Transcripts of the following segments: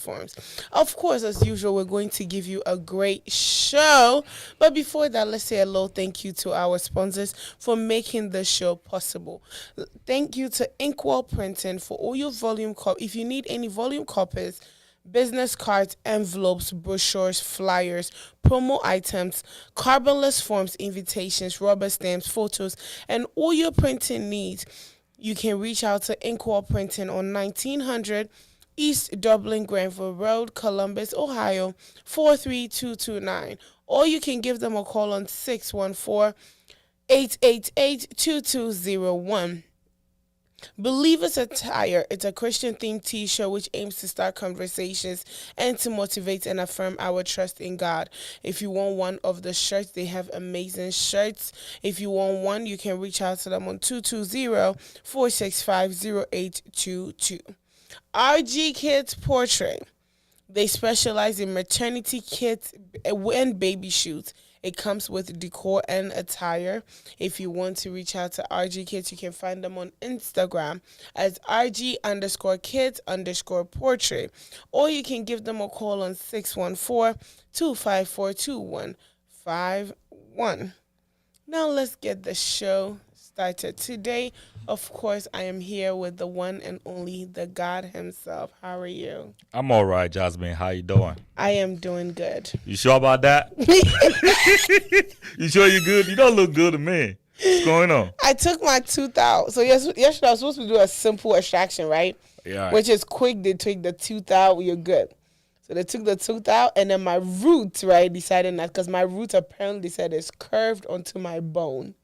platforms. Of course, as usual, we're going to give you a great show. But before that, let's say hello. Thank you to our sponsors for making the show possible. Thank you to Inkwell Printing for all your volume if you need any volume copies, business cards, envelopes, brochures, flyers, promo items, carbonless forms, invitations, rubber stamps, photos, and all your printing needs, you can reach out to Inkwell Printing on 1900 East Dublin Granville Road, Columbus, Ohio, 43229. Or you can give them a call on 614-888-2201. Believers Attire, it's a Christian-themed t-shirt which aims to start conversations and to motivate and affirm our trust in God. If you want one of the shirts, they have amazing shirts. If you want one, you can reach out to them on 220-465-0822. RG Kids Portrait. They specialize in maternity kits and baby shoots. It comes with decor and attire. If you want to reach out to RG Kids, you can find them on Instagram as RG_kids_portrait. Or you can give them a call on 614-254-2151. Now let's get the show started. Today, of course, I am here with the one and only, the God himself. How are you? I'm all right, Jasmine. How you doing? I am doing good. You sure about that? You sure you good? You don't look good to me. What's going on? I took my tooth out. So yesterday I was supposed to do a simple extraction, right? Yeah. Which is quick. They take the tooth out. You're good. So they took the tooth out, and then my root, right, decided not, because my root apparently said is curved onto my bone.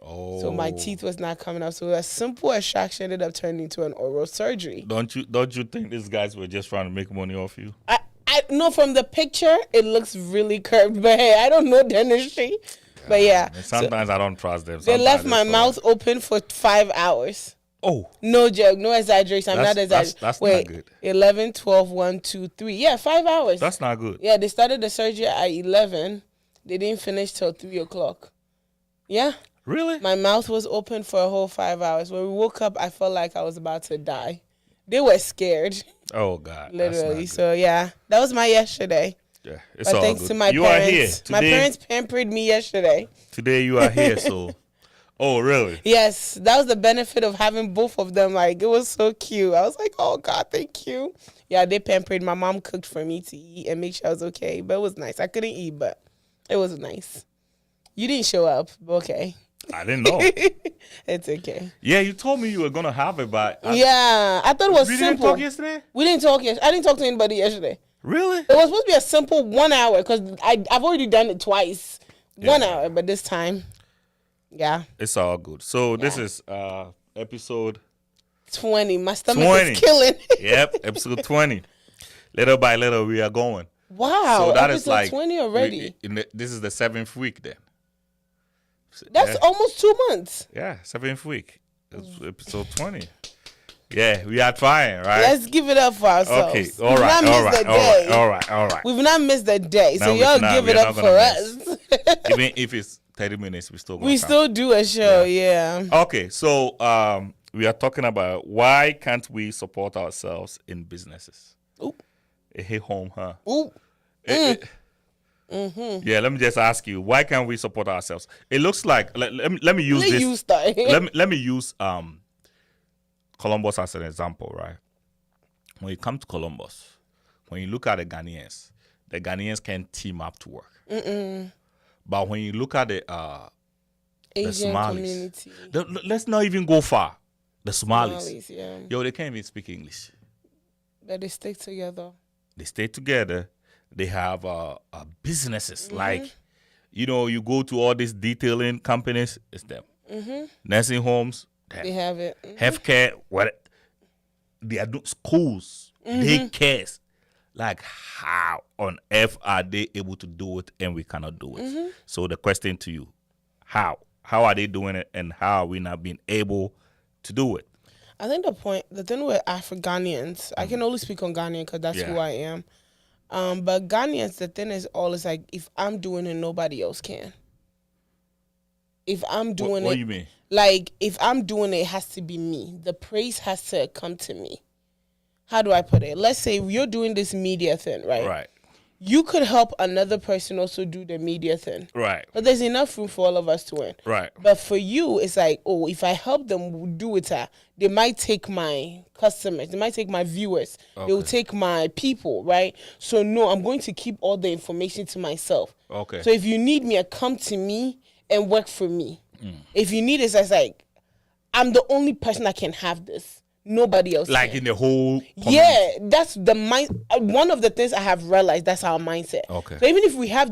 Oh. So my teeth was not coming out. So a simple extraction ended up turning into an oral surgery. Don't you think these guys were just trying to make money off you? I know from the picture it looks really curved, but hey, I don't know dentistry. But yeah. Sometimes I don't trust them. They left my mouth open for 5 hours. Oh. No joke, no exaggeration. I'm not exaggerating. That's Wait, not good. 11, 12, 1, 2, 3. Yeah, 5 hours. That's not good. Yeah, they started the surgery at 11. They didn't finish till 3 o'clock. Yeah. Really? My mouth was open for a whole 5 hours. When we woke up, I felt like I was about to die. They were scared. Oh, God. Literally. So, yeah, that was my yesterday. Yeah, it's but all thanks good. to my you parents. Are here. Today, my parents pampered me yesterday. Today you are here, so. Oh, really? Yes, that was the benefit of having both of them. Like, it was so cute. I was like, oh, God, thank you. Yeah, they pampered. My mom cooked for me to eat and make sure I was okay. But it was nice. I couldn't eat, but it was nice. You didn't show up, but okay. I didn't know. It's okay. Yeah, you told me you were going to have it, but... I thought it was simple. We didn't talk yesterday? We didn't talk yesterday. I didn't talk to anybody yesterday. Really? It was supposed to be a simple 1 hour because I've already done it twice. Yeah. 1 hour, but this time, yeah. It's all good. So this is episode... 20. My stomach is killing. Yep, episode 20. Little by little, we are going. Wow, so that episode is like 20 already. This is the 7th week then. That's almost 2 months. Yeah, 7th week. It's episode 20. Yeah, we are trying, right? Let's give it up for ourselves. Okay, all right. We've not missed a day, so y'all give it up for us. Even if it's 30 minutes, we still do a show, yeah. Okay, so we are talking about why can't we support ourselves in businesses? Ooh. Hey, home, huh? Ooh. Mm-hmm. Yeah, let me just ask you, why can't we support ourselves? It looks like let me use this. You start. let me use Columbus as an example, right? When you come to Columbus, when you look at the Ghanaians can team up to work. Mm-mm. But when you look at the Asian Somalis, community, let's not even go far. The Somalis, yeah. Yo, they can't even speak English. But they stick together. They stay together. They have businesses like, you go to all these detailing companies, it's them. Mm-hmm. Nursing homes, they have it. Healthcare, what they are doing, schools, daycares. Like, how on earth are they able to do it and we cannot do it? So the question to you, how are they doing it and how are we not being able to do it? I think the thing with Afro-Ghanaians, I can only speak on Ghanaian because that's who I am. But Ghanaians, the thing is always like, if I'm doing it, nobody else can. If I'm doing what do you mean? Like, if I'm doing it, it has to be me. The praise has to come to me. how do I put it? Let's say you're doing this media thing, right? Right. You could help another person also do the media thing. Right. But there's enough room for all of us to win. Right. But for you, it's like, oh, if I help them do it, they might take my customers, they might take my viewers, they will take my people, right? So no, I'm going to keep all the information to myself. Okay. So if you need me, come to me and work for me. If you need it, it's like, I'm the only person that can have this. Nobody else Like can. in the whole community. Yeah, that's the mind. One of the things I have realized, that's our mindset. Okay. So even if we have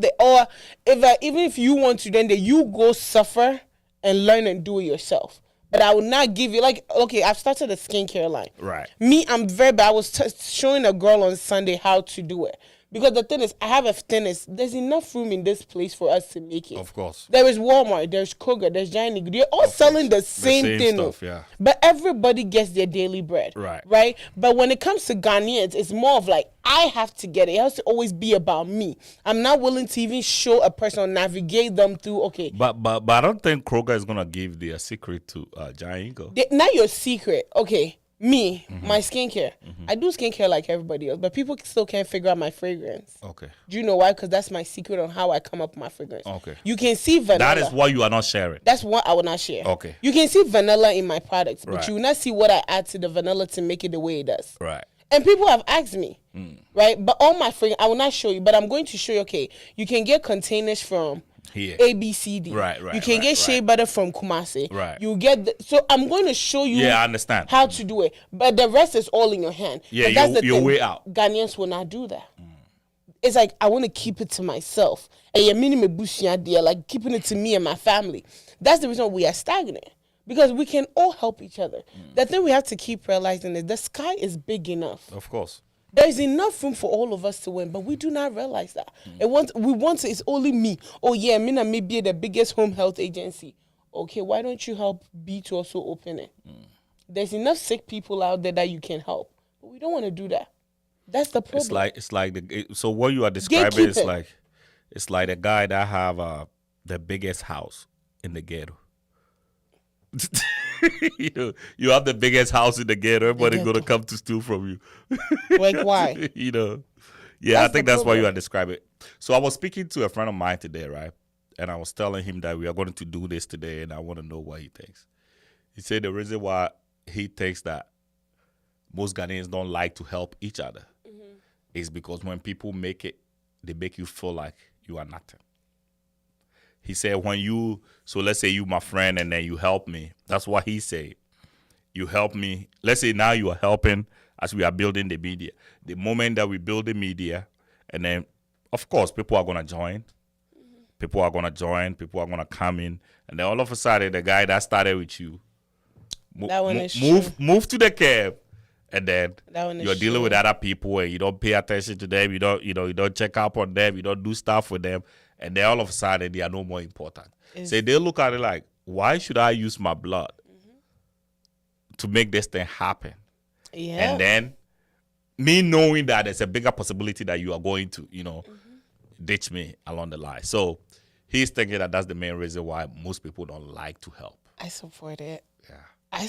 even if you want to, then you go suffer and learn and do it yourself. But I will not give you, like, okay, I've started a skincare line. Right. Me, I'm very bad. I was showing a girl on Sunday how to do it. Because the thing is, there's enough room in this place for us to make it. Of course. There is Walmart, there's Kroger, there's Giant. They're all selling the same thing. Stuff, yeah. But everybody gets their daily bread. Right. Right? But when it comes to Ghanaians, it's more of like, I have to get it. It has to always be about me. I'm not willing to even show a person or navigate them through, okay. But I don't think Kroger is gonna give their secret to Giant Eagle. Not your secret. Okay. Me, my skincare. I do skincare like everybody else, but people still can't figure out my fragrance. Okay. Do you know why? Because that's my secret on how I come up with my fragrance. Okay. You can see vanilla. That is what you are not sharing. That's what I will not share. Okay. You can see vanilla in my products, but Right. you will not see what I add to the vanilla to make it the way it does. Right. And people have asked me, right? But all my fragrance, I will not show you, but I'm going to show you, okay, you can get containers from Here. ABCD. Right. You can get shea butter from Kumasi. Right. You get so I'm going to show you Yeah, I understand. how to do it. But the rest is all in your hand. Yeah, But that's the your thing. way out. Ghanaians will not do that. It's like I want to keep it to myself. And you're meaning me bushing idea, like keeping it to me and my family. That's the reason we are stagnant. Because we can all help each other. The thing we have to keep realizing is the sky is big enough. Of course. There is enough room for all of us to win, but we do not realize that. We want to, it's only me. Oh yeah, Mina may be the biggest home health agency. Okay, why don't you help B to also open it? There's enough sick people out there that you can help, but we don't want to do that. That's the problem. It's like so what you are describing is Gatekeeping. it's like the guy that have the biggest house in the ghetto. You have the biggest house in the ghetto. Everybody's gonna come to steal from you. Like why? Yeah, That's I think the that's why you problem. are describing it. So I was speaking to a friend of mine today, right? And I was telling him that we are going to do this today, and I want to know what he thinks. He said the reason why he thinks that most Ghanaians don't like to help each other is because when people make it, they make you feel like you are nothing. He said so let's say you my friend and then you help me. That's what he said. You help me. Let's say now you are helping as we are building the media. The moment that we build the media, and then, of course, people are going to join. People are going to join. People are going to come in. And then all of a sudden, the guy that started with you, That one is true. move to the curb. And then That one is you're dealing true. with other people and you don't pay attention to them. You don't check up on them. You don't do stuff with them. And then all of a sudden, they are no more important. So they look at it like, why should I use my blood to make this thing happen? Yeah. And then me knowing that there's a bigger possibility that you are going to, ditch me along the line. So he's thinking that that's the main reason why most people don't like to help. I support it. Yeah. I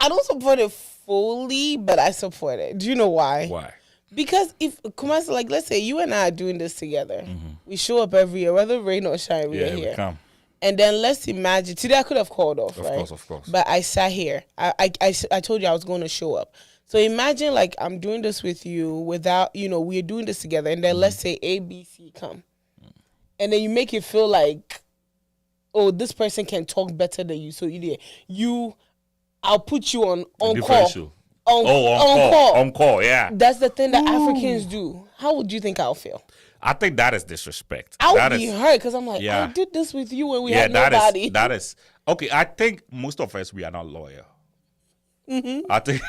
don't support it fully, but I support it. Do you know why? Why? Because if Kumasi, like, let's say you and I are doing this together, we show up every year, whether rain or shine, we are We here. come. And then let's imagine today I could have called off, right? Of course. But I sat here. I told you I was going to show up. So imagine like I'm doing this with you without, we're doing this together, and then let's say ABC come, and then you make it feel like, oh, this person can talk better than you. So I'll put you on Different call. show. On On call. call, yeah. That's the thing that Africans do. How would you think I'll feel? I think that is disrespect. I That would be is- hurt because I'm like, Yeah. I did this with you when we yeah, had nobody. that is okay. I think most of us we are not loyal. I think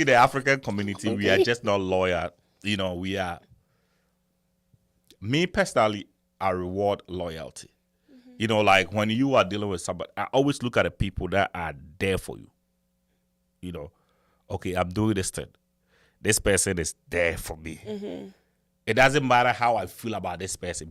in the African community we are just not loyal. We are. Me personally, I reward loyalty. Like when you are dealing with somebody, I always look at the people that are there for you. Okay, I'm doing this thing. This person is there for me. It doesn't matter how I feel about this person,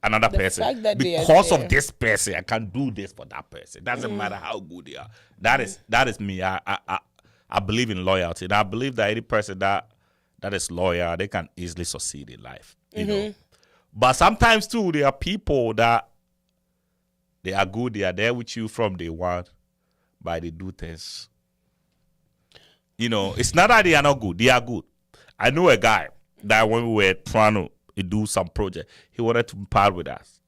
another person. fact that they are Because there. of this person, I can do this for that person. It doesn't matter how good they are. That is me. I I believe in loyalty, and I believe that any person that is loyal, they can easily succeed in life. You know, but sometimes too, there are people that they are good. They are there with you from day one, but they do things. You know, it's not that they are not good. They are good. I know a guy that when we were trying to do some project, he wanted to be part with us.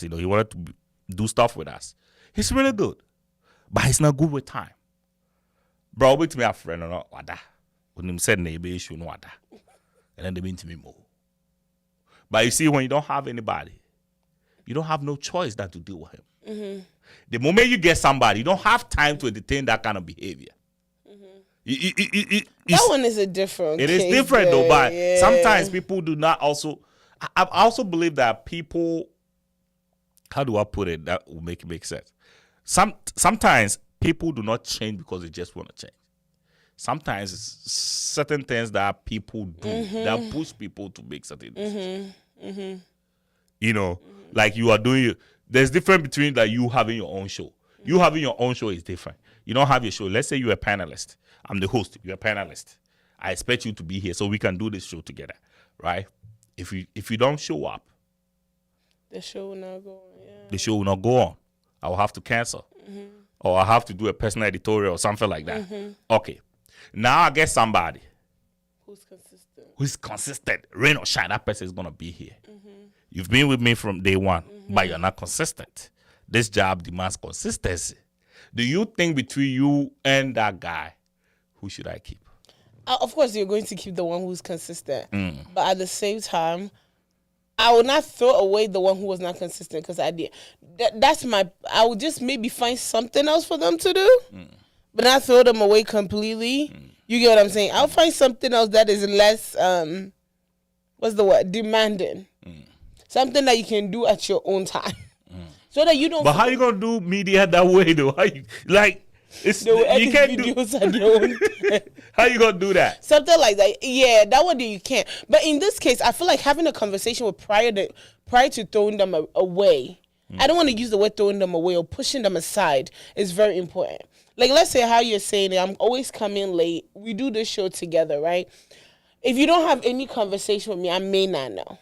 You know, he wanted to do stuff with us. He's really good, but he's not good with time. Bro, wait to me a friend or not. Wada. When him said neighbor issue no wada. And then they mean to me more. But you see, when you don't have anybody, you don't have no choice than to deal with him. The moment you get somebody, you don't have time to entertain that kind of behavior. That one is a different It is different though, but sometimes people do not also. I also believe that people, how do I put it that will make it make sense? Sometimes people do not change because they just want to change. Sometimes it's certain things that people do that push people to make certain decisions. You know, like you are doing. There's difference between that you having your own show. You having your own show is different. You don't have your show. Let's say you're a panelist. I'm the host. You're a panelist. I expect you to be here so we can do this show together, right? If you don't show up, the show will not go on. Yeah. The show will not go on. I will have to cancel, or I have to do a personal editorial or something like that. Okay, now I get somebody who's consistent. Rain or shine, that person is gonna be here. You've been with me from day one, but you're not consistent. This job demands consistency. Do you think between you and that guy, who should I keep? Of course, you're going to keep the one who's consistent. But at the same time, I will not throw away the one who was not consistent because I did. I would just maybe find something else for them to do, but not throw them away completely. You get what I'm saying? I'll find something else that is less, what's the word? Demanding. Something that you can do at your own time. So that you don't. But how you gonna do media that way though? How you like? It's they will edit you can't videos do. at their own time. How you gonna do that? Something like that. Yeah, that one you can't. But in this case, I feel like having a conversation with prior to throwing them away. I don't want to use the word throwing them away or pushing them aside is very important. Like let's say how you're saying it, I'm always coming late. We do this show together, right? If you don't have any conversation with me, I may not know.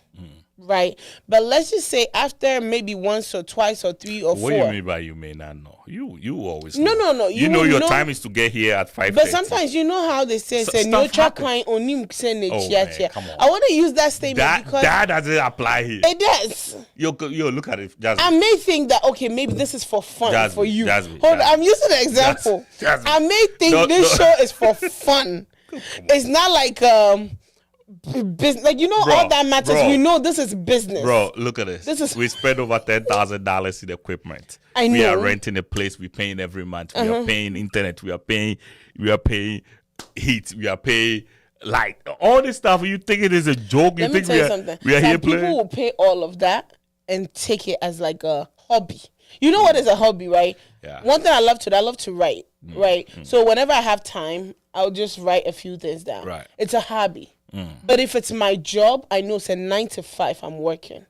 Right, but let's just say after maybe once or twice or three or four. What do you mean by you may not know? You always no know. no. You know your time is to get here at 5:30. But sometimes you know how they say no kind onim come on. I want to use that statement because that doesn't apply here. It does. Yo, look at it, Jasmine. I may think that okay, maybe this is for fun Jasmine, for you. Jasmine, Hold on, I'm using an example. Jasmine. I may think this show is for fun. It's not like business, like all that matters. We know this is business. Bro, look at this. We spend over $10,000 in equipment. I know. We are renting a place. We're paying every month. We are paying internet. We are paying heat. We are paying like all this stuff. You think it is a joke? Let me tell you something. We are here playing. People will pay all of that and take it as like a hobby. You know what is a hobby, right? Yeah. One thing I love to write. Right. So whenever I have time, I'll just write a few things down. Right. It's a hobby. But if it's my job, I know it's a 9 to 5 I'm working.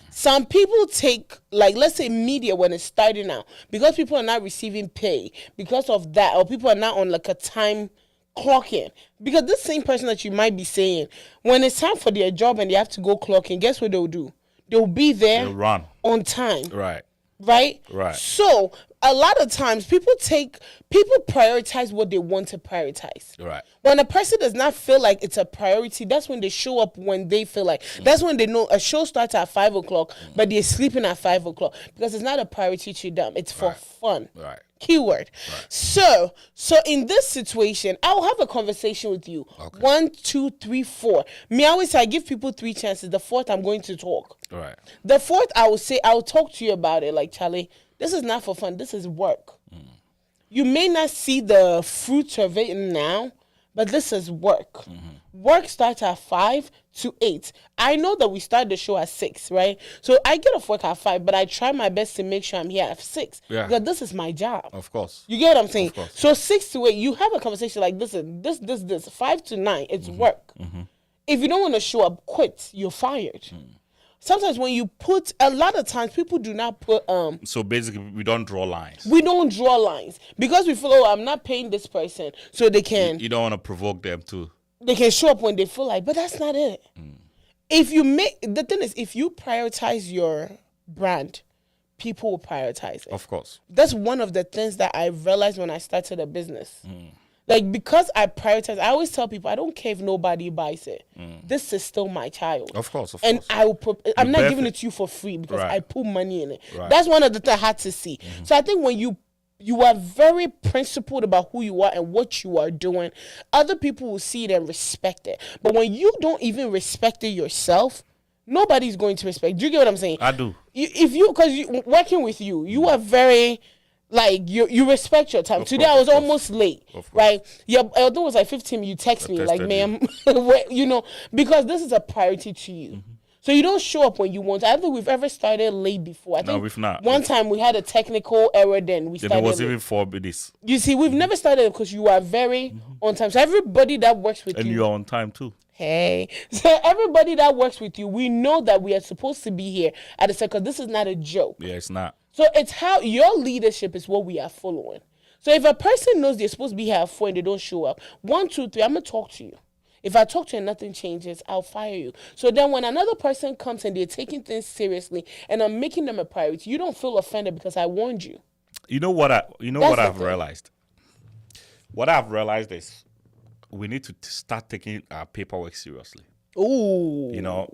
Some people take, like, let's say media when it's starting out, because people are not receiving pay because of that, or people are not on like a time clock in. Because this same person that you might be saying, when it's time for their job and they have to go clock in, guess what they'll do? They'll be there run on time. Right. Right? So a lot of times people prioritize what they want to prioritize. Right. When a person does not feel like it's a priority, that's when they show up when they feel like. That's when they know a show starts at 5 o'clock, but they're sleeping at 5 o'clock because it's not a priority to them. It's for fun. Right. Keyword. Right. So in this situation, I'll have a conversation with you. Okay. 1, 2, 3, 4. Me, I always say I give people 3 chances. The 4th, I'm going to talk. Right. The 4th, I will say I'll talk to you about it. Like, Charlie, this is not for fun. This is work. You may not see the fruits of it now, but this is work. Work starts at 5 to 8. I know that we start the show at 6, right? So I get off work at 5, but I try my best to make sure I'm here at 6. Yeah. Because this is my job. Of course. You get what I'm saying? Of course. So 6 to 8, you have a conversation like this. 5 to 9, it's work. If you don't want to show up, quit. You're fired. sometimes when you put, a lot of times people do not put, So basically, we don't draw lines. we don't draw lines because we feel, oh, I'm not paying this person so they can You don't want to provoke them too. they can show up when they feel like, but that's not it. If you make, the thing is, if you prioritize your brand, people will prioritize it. Of course. That's one of the things that I realized when I started a business. Like, because I prioritize, I always tell people, I don't care if nobody buys it. This is still my child. Of course. And I will I'm not birth giving it. it to you for free because Right. I put money in it. Right. That's one of the things I had to see. So I think when you are very principled about who you are and what you are doing, other people will see it and respect it. But when you don't even respect it yourself, nobody's going to respect. Do you get what I'm saying? I do. Because working with you, you are very, like, you respect your time. Of Today course, I was of course. almost late, Of course. right? Yeah, although it was like 15, you text me like, texted ma'am, you know, because this is a priority to you. So you don't show up when you want. I don't think we've ever started late before. I think we've not. One time we had a technical error, then we Then started it was late. even 4 minutes. You see, we've never started because you are very on time. So everybody that works with And you, you're on time too. hey, so everybody that works with you, we know that we are supposed to be here at a second. This is not a joke. Yeah, it's not. So it's how your leadership is what we are following. So if a person knows they're supposed to be here at 4 and they don't show up, 1, 2, 3, I'm gonna talk to you. If I talk to you and nothing changes, I'll fire you. So then when another person comes and they're taking things seriously and I'm making them a priority, you don't feel offended because I warned you. You know what That's I've the thing. realized? What I've realized is we need to start taking our paperwork seriously. Ooh. You know,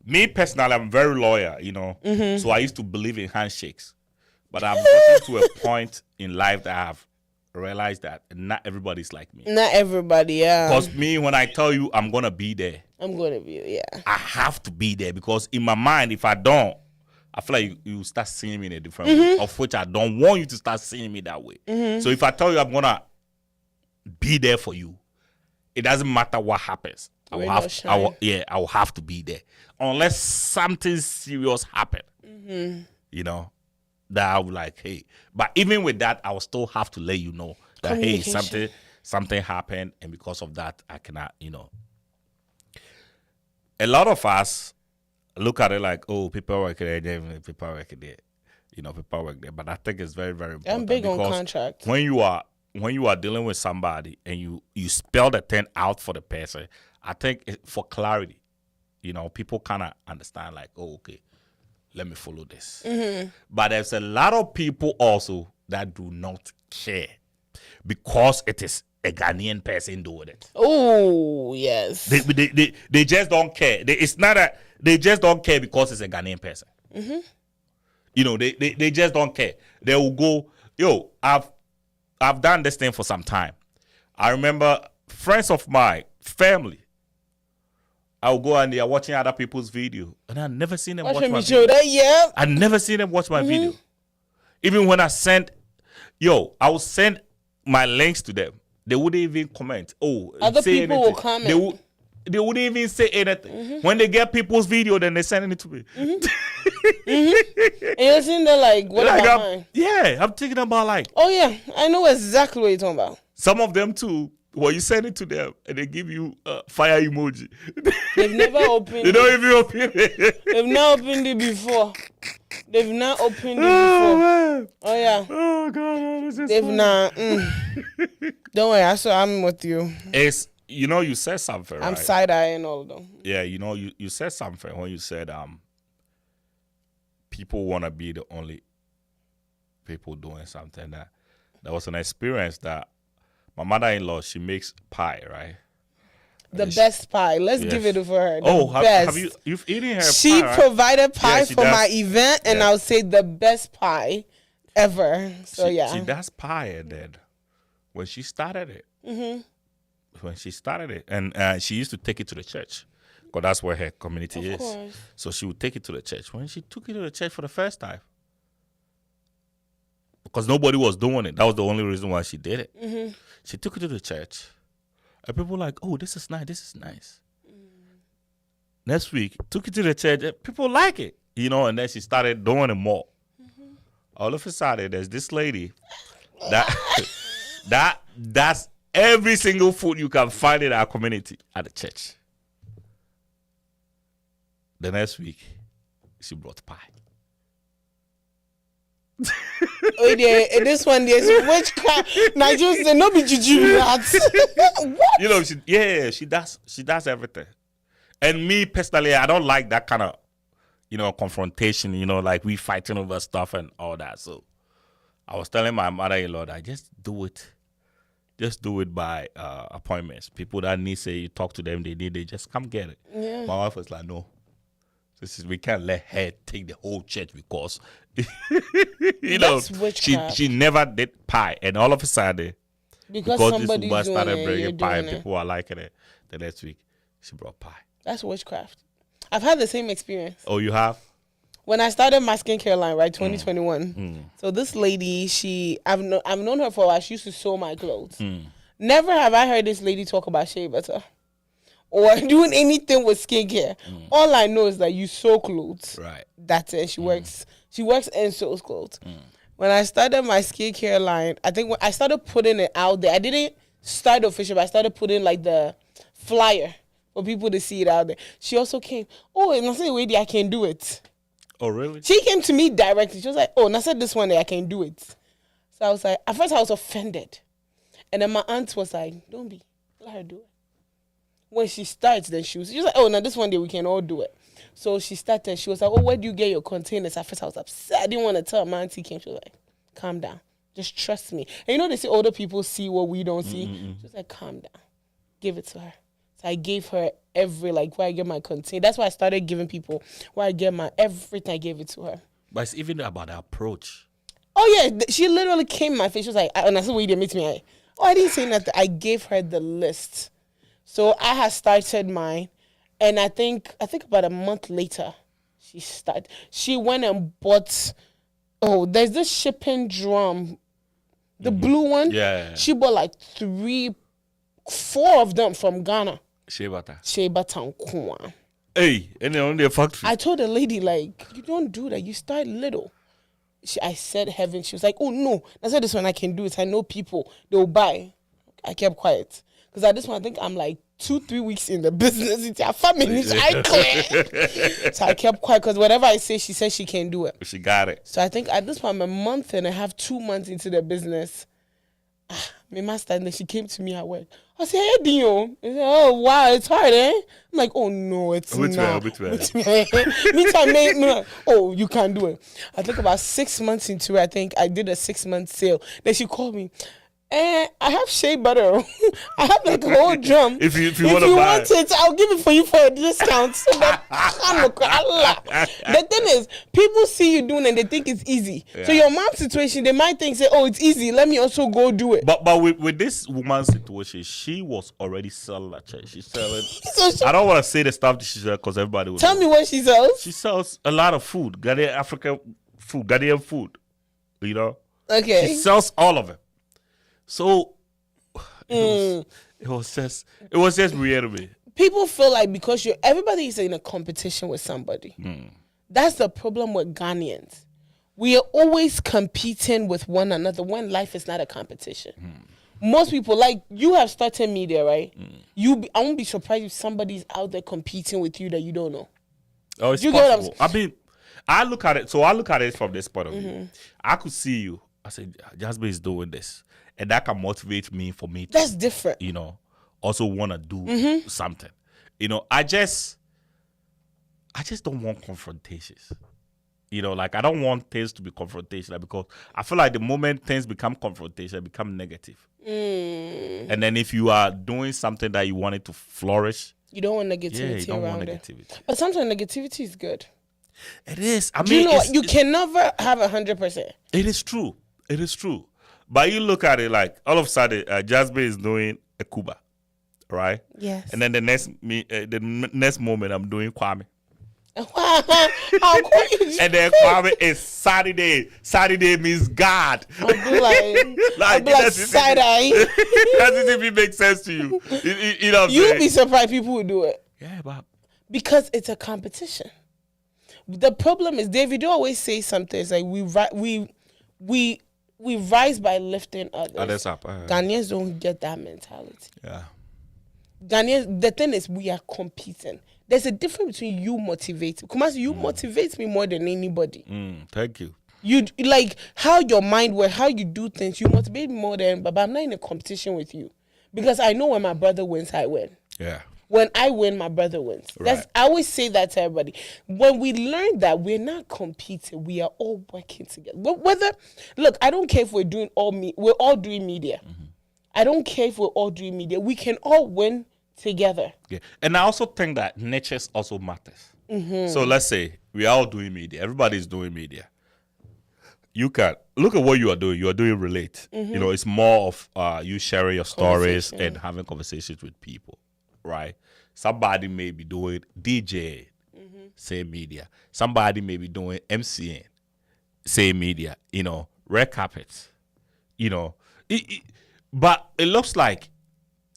me personally, I'm very loyal, you know. So I used to believe in handshakes. But I've gotten to a point in life that I've realized that not everybody's like me. Not everybody, yeah. Because me, when I tell you I'm going to be there, I'm going to be, yeah. I have to be there. Because in my mind, if I don't, I feel like you start seeing me in a different way, of which I don't want you to start seeing me that way. So if I tell you I'm going to be there for you, it doesn't matter what happens. I will have to be there. Unless something serious happen. You know, that I would like, hey. But even with that, I will still have to let you know that, hey, something happened. And because of that, I cannot, you know. A lot of us look at it like, oh, paperwork there, paperwork there. You know, paperwork there. But I think it's very, very important. I'm big on contracts. When you are dealing with somebody and you spell the thing out for the person, I think for clarity, you know, people kind of understand like, oh, okay, let me follow this. But there's a lot of people also that do not care because it is a Ghanaian person doing it. Oh, yes. They just don't care. They just don't care because it's a Ghanaian person. You know, they just don't care. They will go, yo, I've done this thing for some time. I remember friends of mine, family, I will go and they are watching other people's video. And I've never seen them watch my video. Yeah. I've never seen them watch my video. Even when I will send my links to them. They wouldn't even comment. Oh, other say people anything. will comment. They wouldn't even say anything. When they get people's video, then they send it to me. And you're sitting there like, what about mine? Yeah, I'm thinking about like. Oh, yeah. I know exactly what you're talking about. Some of them too, when you send it to them and they give you fire emoji. They've never opened it. They don't even open it. They've not opened it before. They've not opened it before. Man. Oh, yeah. Oh, God. This is They've funny. not. Don't worry. I'm with you. It's, you know, you said something, right? I'm side-eyeing all of them. Yeah, you know, you said something when you said people want to be the only people doing something. That was an experience that my mother-in-law, she makes pie, right? The best pie. Let's Yes. give it for her. The Oh, best. have you've eaten her She pie, right? provided pie Yeah, she for does. my event, and Yeah. I would say the best pie ever. So, yeah. She does pie, and then when she started it, and she used to take it to the church, because that's where her community is. course. So she would take it to the church. When she took it to the church for the first time, because nobody was doing it, that was the only reason why she did it. She took it to the church, and people were like, "Oh, this is nice. This is nice." Next week, took it to the church. And people like it, you know, and then she started doing it more. All of a sudden, there's this lady that's every single food you can find in our community at the church. The next week, she brought pie. Oh yeah, and this one there's witchcraft. Nigerians they no be juju rats. What? You know, she does everything. And me personally, I don't like that kind of, confrontation. Like we fighting over stuff and all that. So I was telling my mother-in-law that just do it by appointments. People that need, say you talk to them, they just come get it. Yeah. My wife was like, no. We can't let her take the whole church because That's witchcraft. she never did pie, and all of a sudden because this somebody's woman doing started it, bringing pie, and doing it. people are liking it. The next week she brought pie. That's witchcraft. I've had the same experience. Oh, you have? When I started my skincare line, right, 2021. So this lady, I've known her for a while. She used to sew my clothes. Never have I heard this lady talk about shea butter or doing anything with skincare. All I know is that you sew clothes. Right. That's it. She works and sews clothes. When I started my skincare line, I think when I started putting it out there, I didn't start official, but I started putting like the flyer for people to see it out there. She also came, and I said, wait, I can do it. Oh, really? She came to me directly. She was like, and I said this one day I can do it. So I was like, at first I was offended. And then my aunt was like, don't be, let her do it. When she starts, then she was like, now this one day we can all do it. So she started, she was like, where do you get your containers? At first I was upset. I didn't want to tell. My auntie came, she was like, calm down. Just trust me. And they say older people see what we don't see. She was like, calm down. Give it to her. So I gave her where I get my container. That's why I started giving people where I get my everything. I gave it to her. But it's even about the approach. Oh yeah, she literally came in my face. She was like, and I said, "Wait, you meet me." I didn't say nothing. I gave her the list. So I had started mine, and I think about a month later, she went and bought. Oh, there's this shipping drum, the blue one. Yeah. She bought like 4 of them from Ghana. Shea butter. Shea butter and Kwan. Hey, and they're on their factory. I told the lady, like, you don't do that. You start little. I said heaven. She was like, oh, no. I said, this one I can do it. I know people. They'll buy. I kept quiet. Because at this one, I think I'm like 2-3 weeks in the business. It's a family. I clear. So I kept quiet because whatever I say, she says she can do it. She got it. So I think at this point, I'm a month and a half, 2 months into the business. My master, and then she came to me at work. I said, hey, Dio. She said, oh, wow, it's hard, eh? I'm like, oh, no, it's not. Oh, you can't do it. I think about 6 months into it, I think I did a 6-month sale. Then she called me. I have shea butter. I have like a whole drum. If you want it, I'll give it for you for a discount. So that, the thing is, people see you doing and they think it's easy. Yeah. So your mom's situation, they might think, say, oh, it's easy. Let me also go do it. But with this woman's situation, she was already selling at church. She's selling. I don't want to say the stuff that she sells because everybody will tell me what she sells. She sells a lot of food, Ghanaian African food, Ghanaian food. Okay. She sells all of it. So it was just weird to me. People feel like because everybody is in a competition with somebody. That's the problem with Ghanaians. We are always competing with one another when life is not a competition. Most people, like you have started media, right? I won't be surprised if somebody's out there competing with you that you don't know. Oh, it's possible. I mean, I look at it from this point of view. I could see you. I said, Jasmine is doing this. And that can motivate me for me to, that's different. Also want to do something. I just don't want confrontations. Like I don't want things to be confrontational because I feel like the moment things become confrontation, they become negative. And then if you are doing something that you want it to flourish, you don't want negativity you don't around want it. negativity. But sometimes negativity is good. It is. I mean, do you know what? You can never have 100%. It is true. It is true. But you look at it like all of a sudden, Jasmine is doing a Cuba, right? Yes. And then the next moment, I'm doing Kwame. And then Kwame is Saturday. Saturday means God. I'll be like side eye. That doesn't even make sense to you. You know what I'm saying? You'll be surprised people will do it. Yeah, but because it's a competition. The problem is David always says something. It's like we rise by lifting others. Others up. Ghanaians don't get that mentality. Yeah. Ghanaians, the thing is, we are competing. There's a difference between you motivating. Kumasi, you motivate me more than anybody. Thank you. You like how your mind works, how you do things. You motivate me more than, but I'm not in a competition with you because I know when my brother wins, I win. Yeah. When I win, my brother wins. Right. I always say that to everybody. When we learn that we're not competing, we are all working together. Look, I don't care if we're all doing media. I don't care if we're all doing media. We can all win together. Yeah. And I also think that niches also matters. So let's say we are all doing media. Everybody's doing media. You can look at what you are doing. You are doing relate. You know, it's more of you sharing your stories and having conversations with people, right? Somebody may be doing DJ, same media. Somebody may be doing MCN, same media. You know, red carpets. You know, but it looks like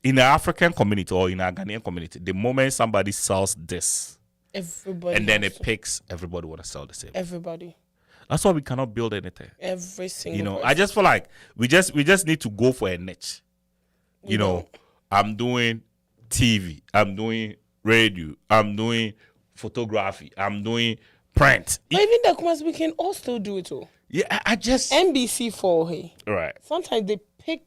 in the African community or in our Ghanaian community, the moment somebody sells this, everybody, and then it picks, everybody want to sell the same. Everybody. That's why we cannot build anything. Every single. You know, person. I just feel like we just need to go for a niche. You know, I'm doing TV, I'm doing radio, I'm doing photography, I'm doing print. But even the Kumas, we can all still do it too. Yeah, I just NBC for hey. right. Sometimes they pick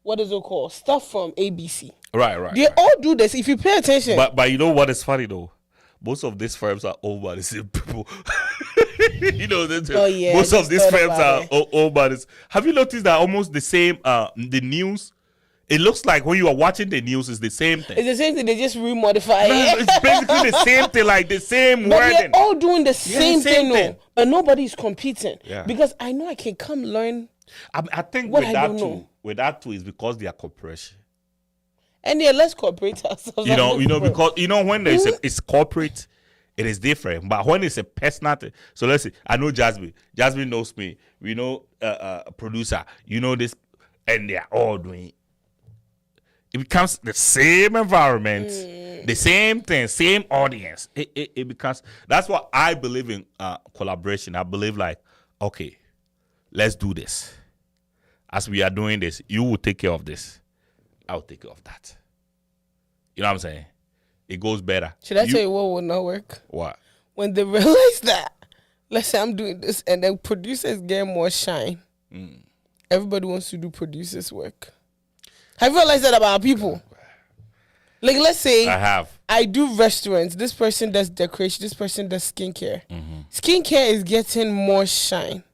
what is it called? Stuff from ABC. Right. They all do this if you pay attention. But you know what is funny though? Most of these firms are owned by the same people. You know, most of these firms are owned by this. Have you noticed that almost the same the news? It looks like when you are watching the news, it's the same thing. It's the same thing. They just remodify it. It's basically the same thing, like the same but wording. they're all doing the same thing. No, but nobody's competing. Yeah. Because I know I can come learn. I think what with I that don't too, know. with that too, is because they are corporation. And yeah, let's cooperate ourselves. You know, because when there's it's corporate, it is different. But when it's a personal thing, so let's say I know Jasmine. Jasmine knows me. We know a producer. You know this, and they are all doing. It becomes the same environment, the same thing, same audience. It becomes. That's what I believe in collaboration. I believe like, okay, let's do this. As we are doing this, you will take care of this. I'll take care of that. You know what I'm saying? It goes better. Should I tell you what will not work? What? When they realize that, let's say I'm doing this, and then producers get more shine. Everybody wants to do producers' work. Have you realized that about people? Like, let's say I have. I do restaurants. This person does decoration. This person does skincare. Skincare is getting more shine.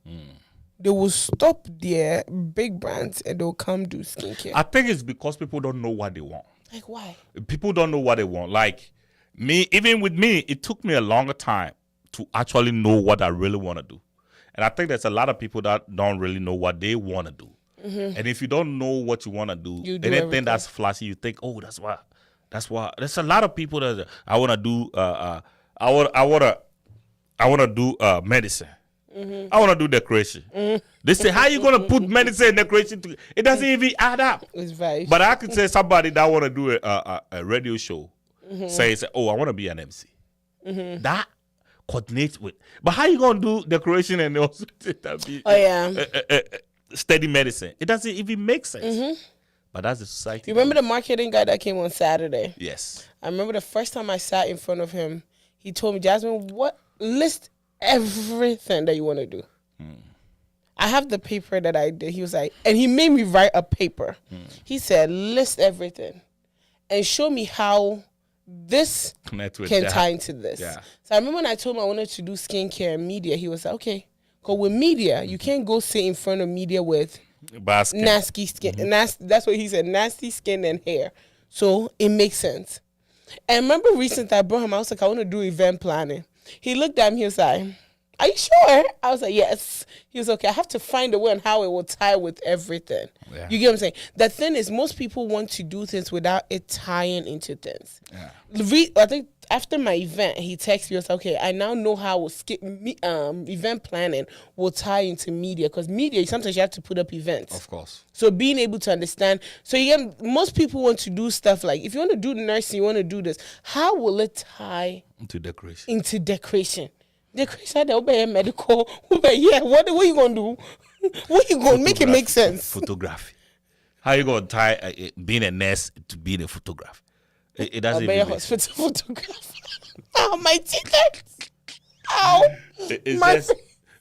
They will stop their big brands and they'll come do skincare. I think it's because people don't know what they want. Like, why? People don't know what they want. Like me, even with me, it took me a longer time to actually know what I really want to do. And I think there's a lot of people that don't really know what they want to do. And if you don't know what you want to do, anything everything. that's flashy, you think, oh, that's why. There's a lot of people that I want to do. I want to do medicine. I want to do decoration. They say, how you gonna put medicine and decoration together? It doesn't even add up. It's right. But I could say somebody that want to do a radio show, say, oh, I want to be an MC. That coordinates with. But how you gonna do decoration and also study medicine? It doesn't even make sense. But that's the society. You remember the marketing guy that came on Saturday? Yes. I remember the first time I sat in front of him, he told me, Jasmine, list everything that you want to do. I have the paper that I did. He was like, and he made me write a paper. He said, list everything and show me how this can tie into this. Yeah. So I remember when I told him I wanted to do skincare and media, he was like, okay. Because with media, you can't go sit in front of media with nasty skin. That's what he said, nasty skin and hair. So it makes sense. And remember recently I brought him, I was like, I want to do event planning. He looked at me, he was like, are you sure? I was like, yes. He was okay. I have to find a way on how it will tie with everything. Yeah. You get what I'm saying? The thing is, most people want to do things without it tying into things. Yeah. I think after my event, he texted me, was like, okay, I now know how event planning will tie into media. Because media, sometimes you have to put up events. Of course. So being able to understand. So most people want to do stuff like, if you want to do nursing, you want to do this. How will it tie into decoration? Decoration, they'll be medical. Yeah, what are you gonna do? What are you gonna make it make sense? Photography. How you gonna tie being a nurse to being a photographer? It doesn't Obey a even make sense. hospital photographer. Oh, my teeth. Ow. It's My just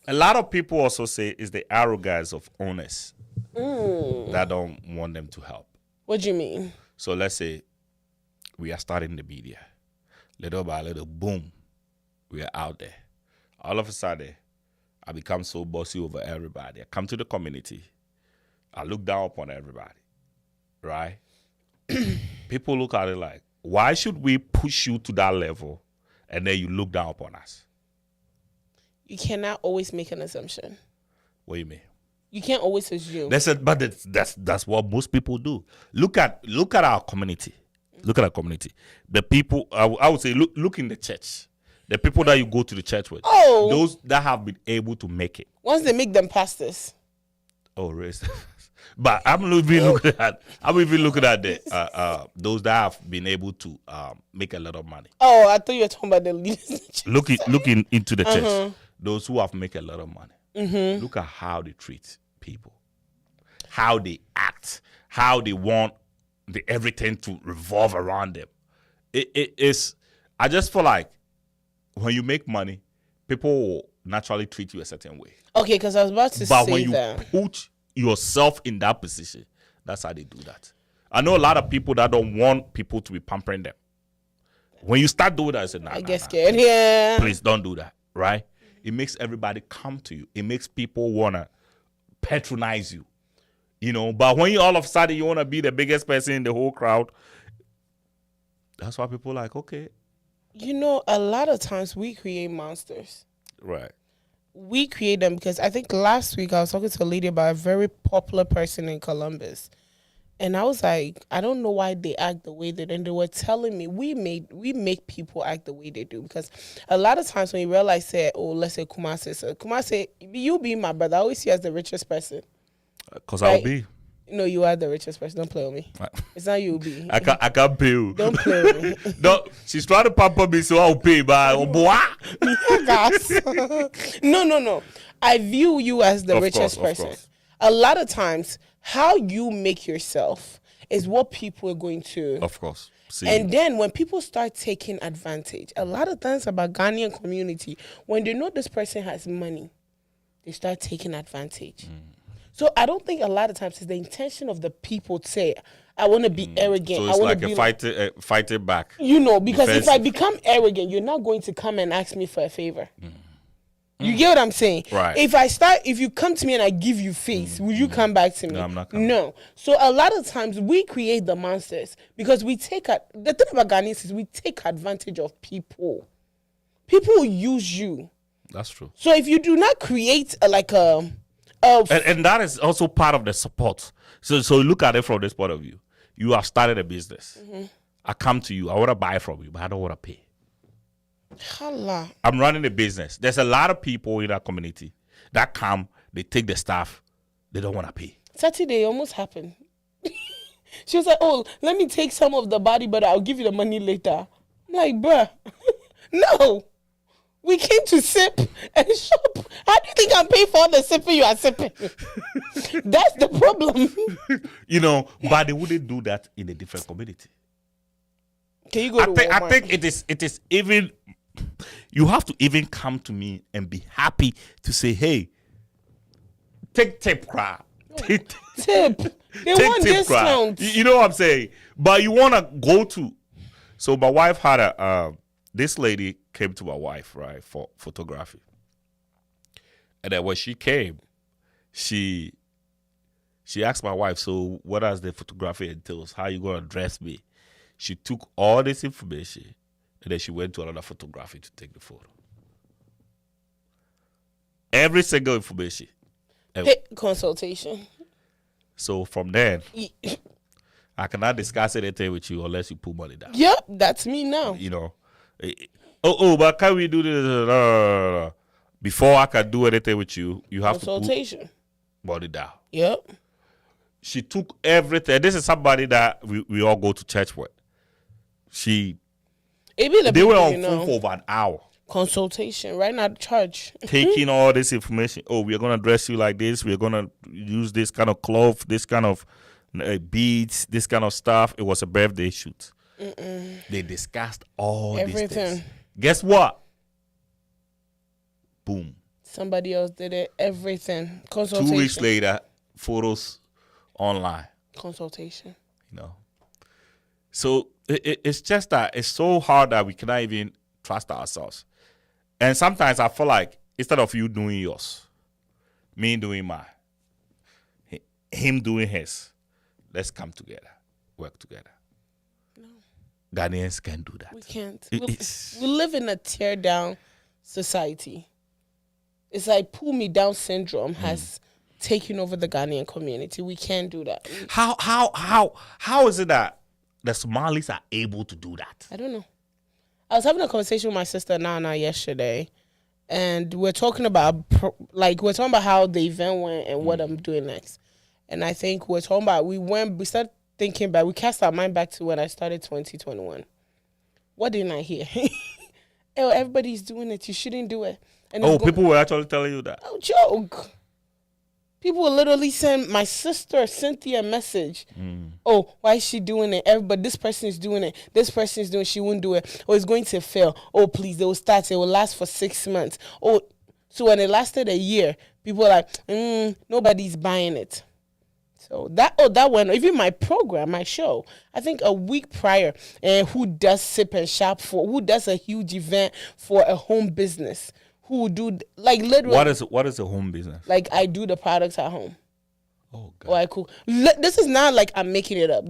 a lot of people also say it's the arrogance of owners that don't want them to help. What do you mean? So let's say we are starting the media. Little by little, boom, we are out there. All of a sudden, I become so bossy over everybody. I come to the community. I look down upon everybody, right? People look at it like, why should we push you to that level and then you look down upon us? You cannot always make an assumption. What do you mean? You can't always assume. That's what most people do. Look at our community. Look at our community. The people, I would say, look in the church. The people that you go to the church with. Oh. Those that have been able to make it. Once they make them pastors. Oh, race. But I'm even looking at the those that have been able to make a lot of money. Oh, I thought you were talking about the leaders. Looking into the church. Those who have made a lot of money. Look at how they treat people, how they act, how they want everything to revolve around them. It is. I just feel like when you make money, people will naturally treat you a certain way. Okay, because I was about to say that. But when you put yourself in that position, that's how they do that. I know a lot of people that don't want people to be pampering them. When you start doing that, I say, nah, I get scared. Yeah. Please don't do that, right? It makes everybody come to you. It makes people want to patronize you, you know. But when you all of a sudden you want to be the biggest person in the whole crowd, that's why people are like, okay. You know, a lot of times we create monsters. Right. We create them because I think last week I was talking to a lady about a very popular person in Columbus. And I was like, I don't know why they act the way they do. And they were telling me we make people act the way they do. Because a lot of times when you realize, say, oh, let's say Kumase, you be my brother. I always see you as the richest person. Because Right? I'll be. No, you are the richest person. Don't play with me. It's not you, B. I can't pay you. Don't play with me. No, she's trying to pamper me, so I'll pay. But No. I view you as the Of richest course, of person. course. A lot of times, how you make yourself is what people are going to. Of course. See. And then when people start taking advantage, a lot of times about Ghanaian community, when they know this person has money, they start taking advantage. So I don't think a lot of times it's the intention of the people to say, I want to be arrogant. So I it's want like to be fighting back. You know, because if I Defensive. become arrogant, you're not going to come and ask me for a favor. You get what I'm saying? Right. If you come to me and I give you face, will you come back to me? No, I'm not coming. No. So a lot of times we create the monsters because we the thing about Ghanaians is we take advantage of people. People use you. That's true. So if you do not create And that is also part of the support. So look at it from this point of view. You have started a business. I come to you. I want to buy from you, but I don't want to pay. Hala. I'm running a business. There's a lot of people in our community that come, they take the stuff, they don't want to pay. Saturday almost happened. She was like, oh, let me take some of the body, but I'll give you the money later. I'm like, bruh, no. We came to sip and shop. How do you think I'm paying for all the sipping you are sipping? That's the problem. You know, but they wouldn't do that in a different community. Can you go to Walmart? I think it is even, you have to even come to me and be happy to say, hey, take tip crap. Tip. They want discount. You know what I'm saying? But you want to go to. So my wife had this lady came to my wife, right, for photography. And then when she came, she asked my wife, so what does the photography entails? How you going to dress me? She took all this information and then she went to another photography to take the photo. Every single information. Consultation. So from then, I cannot discuss anything with you unless you put money down. Yep, that's me now. You know. But can we do this? No. Before I can do anything with you, you have to put money down. Yep. She took everything. This is somebody that we all go to church with. They were on phone for about an hour. Consultation, right now, charge. Taking all this information. Oh, we're going to dress you like this. We're going to use this kind of cloth, this kind of beads, this kind of stuff. It was a birthday shoot. They discussed all these Everything. things. Guess what? Boom. Somebody else did it. Everything. 2 Consultation. weeks later, photos online. Consultation. You know. So it's just that it's so hard that we cannot even trust ourselves. And sometimes I feel like instead of you doing yours, me doing mine, him doing his, let's come together, work together. No. Ghanaians can't do that. We can't. It's- We live in a tear down society. It's like pull me down syndrome has taken over the Ghanaian community. We can't do that. How is it that the Somalis are able to do that? I don't know. I was having a conversation with my sister Nana yesterday, and we're talking about how the event went and what I'm doing next. And I think we started thinking back, we cast our mind back to when I started 2021. What didn't I hear? Oh, everybody's doing it. You shouldn't do it. And People were actually telling you that. no joke. People will literally send my sister Cynthia a message. Oh, why is she doing it? Everybody, this person is doing it. This person is doing it. She won't do it. Oh, it's going to fail. Oh, please, they will start. It will last for 6 months. Oh, so when it lasted a year, people were like, nobody's buying it. So that went, even my program, my show, I think a week prior, who does sip and shop who does a huge event for a home business, who do, like literally. What is a home business? Like I do the products at home. Oh, God. All right, cool. This is not like I'm making it up.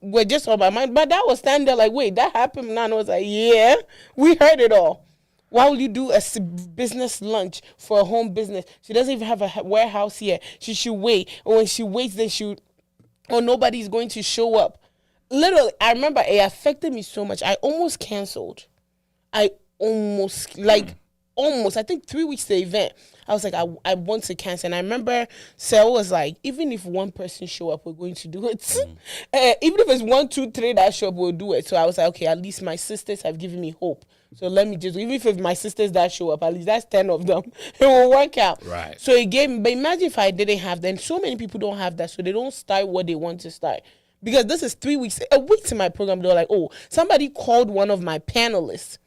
We're just on my mind. But that was standing there like, wait, that happened? And I was like, yeah, we heard it all. Why will you do a business lunch for a home business? She doesn't even have a warehouse here. She should wait. Or when she waits, then nobody's going to show up. Literally, I remember it affected me so much. I almost canceled. I think 3 weeks to the event, I was like, I want to cancel. And I remember Sarah was like, even if one person show up, we're going to do it. Even if it's 1, 2, 3 that show up, we'll do it. So I was like, okay, at least my sisters have given me hope. So let me even if my sisters that show up, at least that's 10 of them. It will work out. Right. So it gave me, but imagine if I didn't have that. And so many people don't have that, so they don't start what they want to start. Because this is 3 weeks, a week to my program. They were like, oh, somebody called one of my panelists.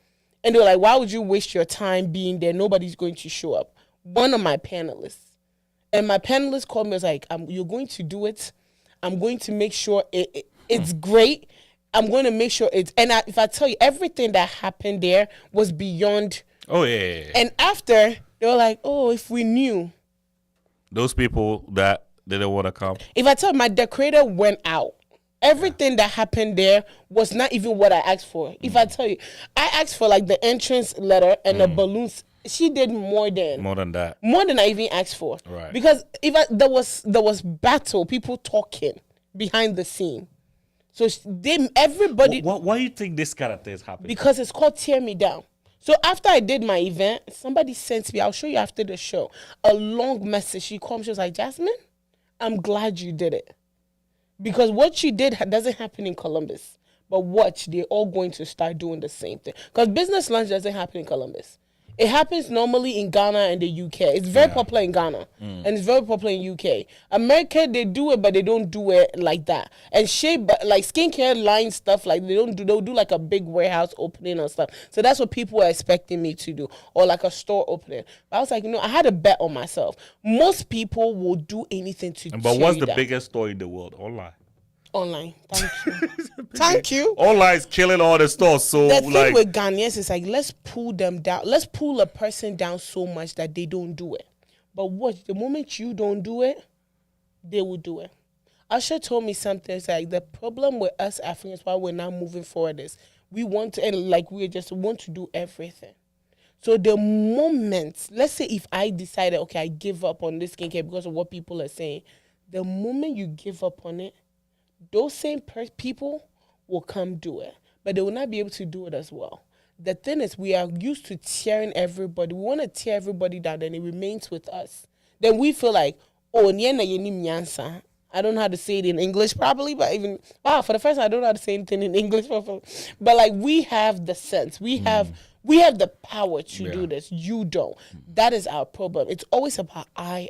And they were like, why would you waste your time being there? Nobody's going to show up. One of my panelists. And my panelist called me, was like, you're going to do it. I'm going to make sure it's great. I'm going to make sure if I tell you, everything that happened there was beyond. Oh, yeah. And after, they were like, oh, if we knew. Those people that didn't want to come. If I tell you, my decorator went out. Everything that happened there was not even what I asked for. If I tell you, I asked for like the entrance letter and the balloons. She did more than that. More than I even asked for. Right. Because there was battle, people talking behind the scene. So everybody. Why do you think this kind of thing is happening? Because it's called Tear Me Down. So after I did my event, somebody sent me, I'll show you after the show, a long message. She called me, she was like, Jasmine, I'm glad you did it. Because what you did doesn't happen in Columbus. But watch, they're all going to start doing the same thing. Because business lunch doesn't happen in Columbus. It happens normally in Ghana and the UK. It's very popular in Ghana. And it's very popular in UK. America, they do it, but they don't do it like that. And like skincare line stuff, like they'll do like a big warehouse opening or stuff. So that's what people were expecting me to do. Or like a store opening. But I was like, I had a bet on myself. Most people will do anything to But what's the biggest store in the world? Online. Thank you. Thank you. Online is killing all the stores. So the thing with Ghanaians is like, let's pull them down. Let's pull a person down so much that they don't do it. But watch, the moment you don't do it, they will do it. Usher told me something. It's like the problem with us Africans, why we're not moving forward, is we want to, and like we just want to do everything. So the moment, let's say if I decided, okay, I give up on this skincare because of what people are saying, the moment you give up on it, those same people will come do it, but they will not be able to do it as well. The thing is, we are used to tearing everybody. We want to tear everybody down, and it remains with us. Then we feel like, oh, I don't know how to say it in English properly, but for the first time, I don't know how to say anything in English properly. But like, we have the sense. We have the power to do this. You don't. That is our problem. It's always about I.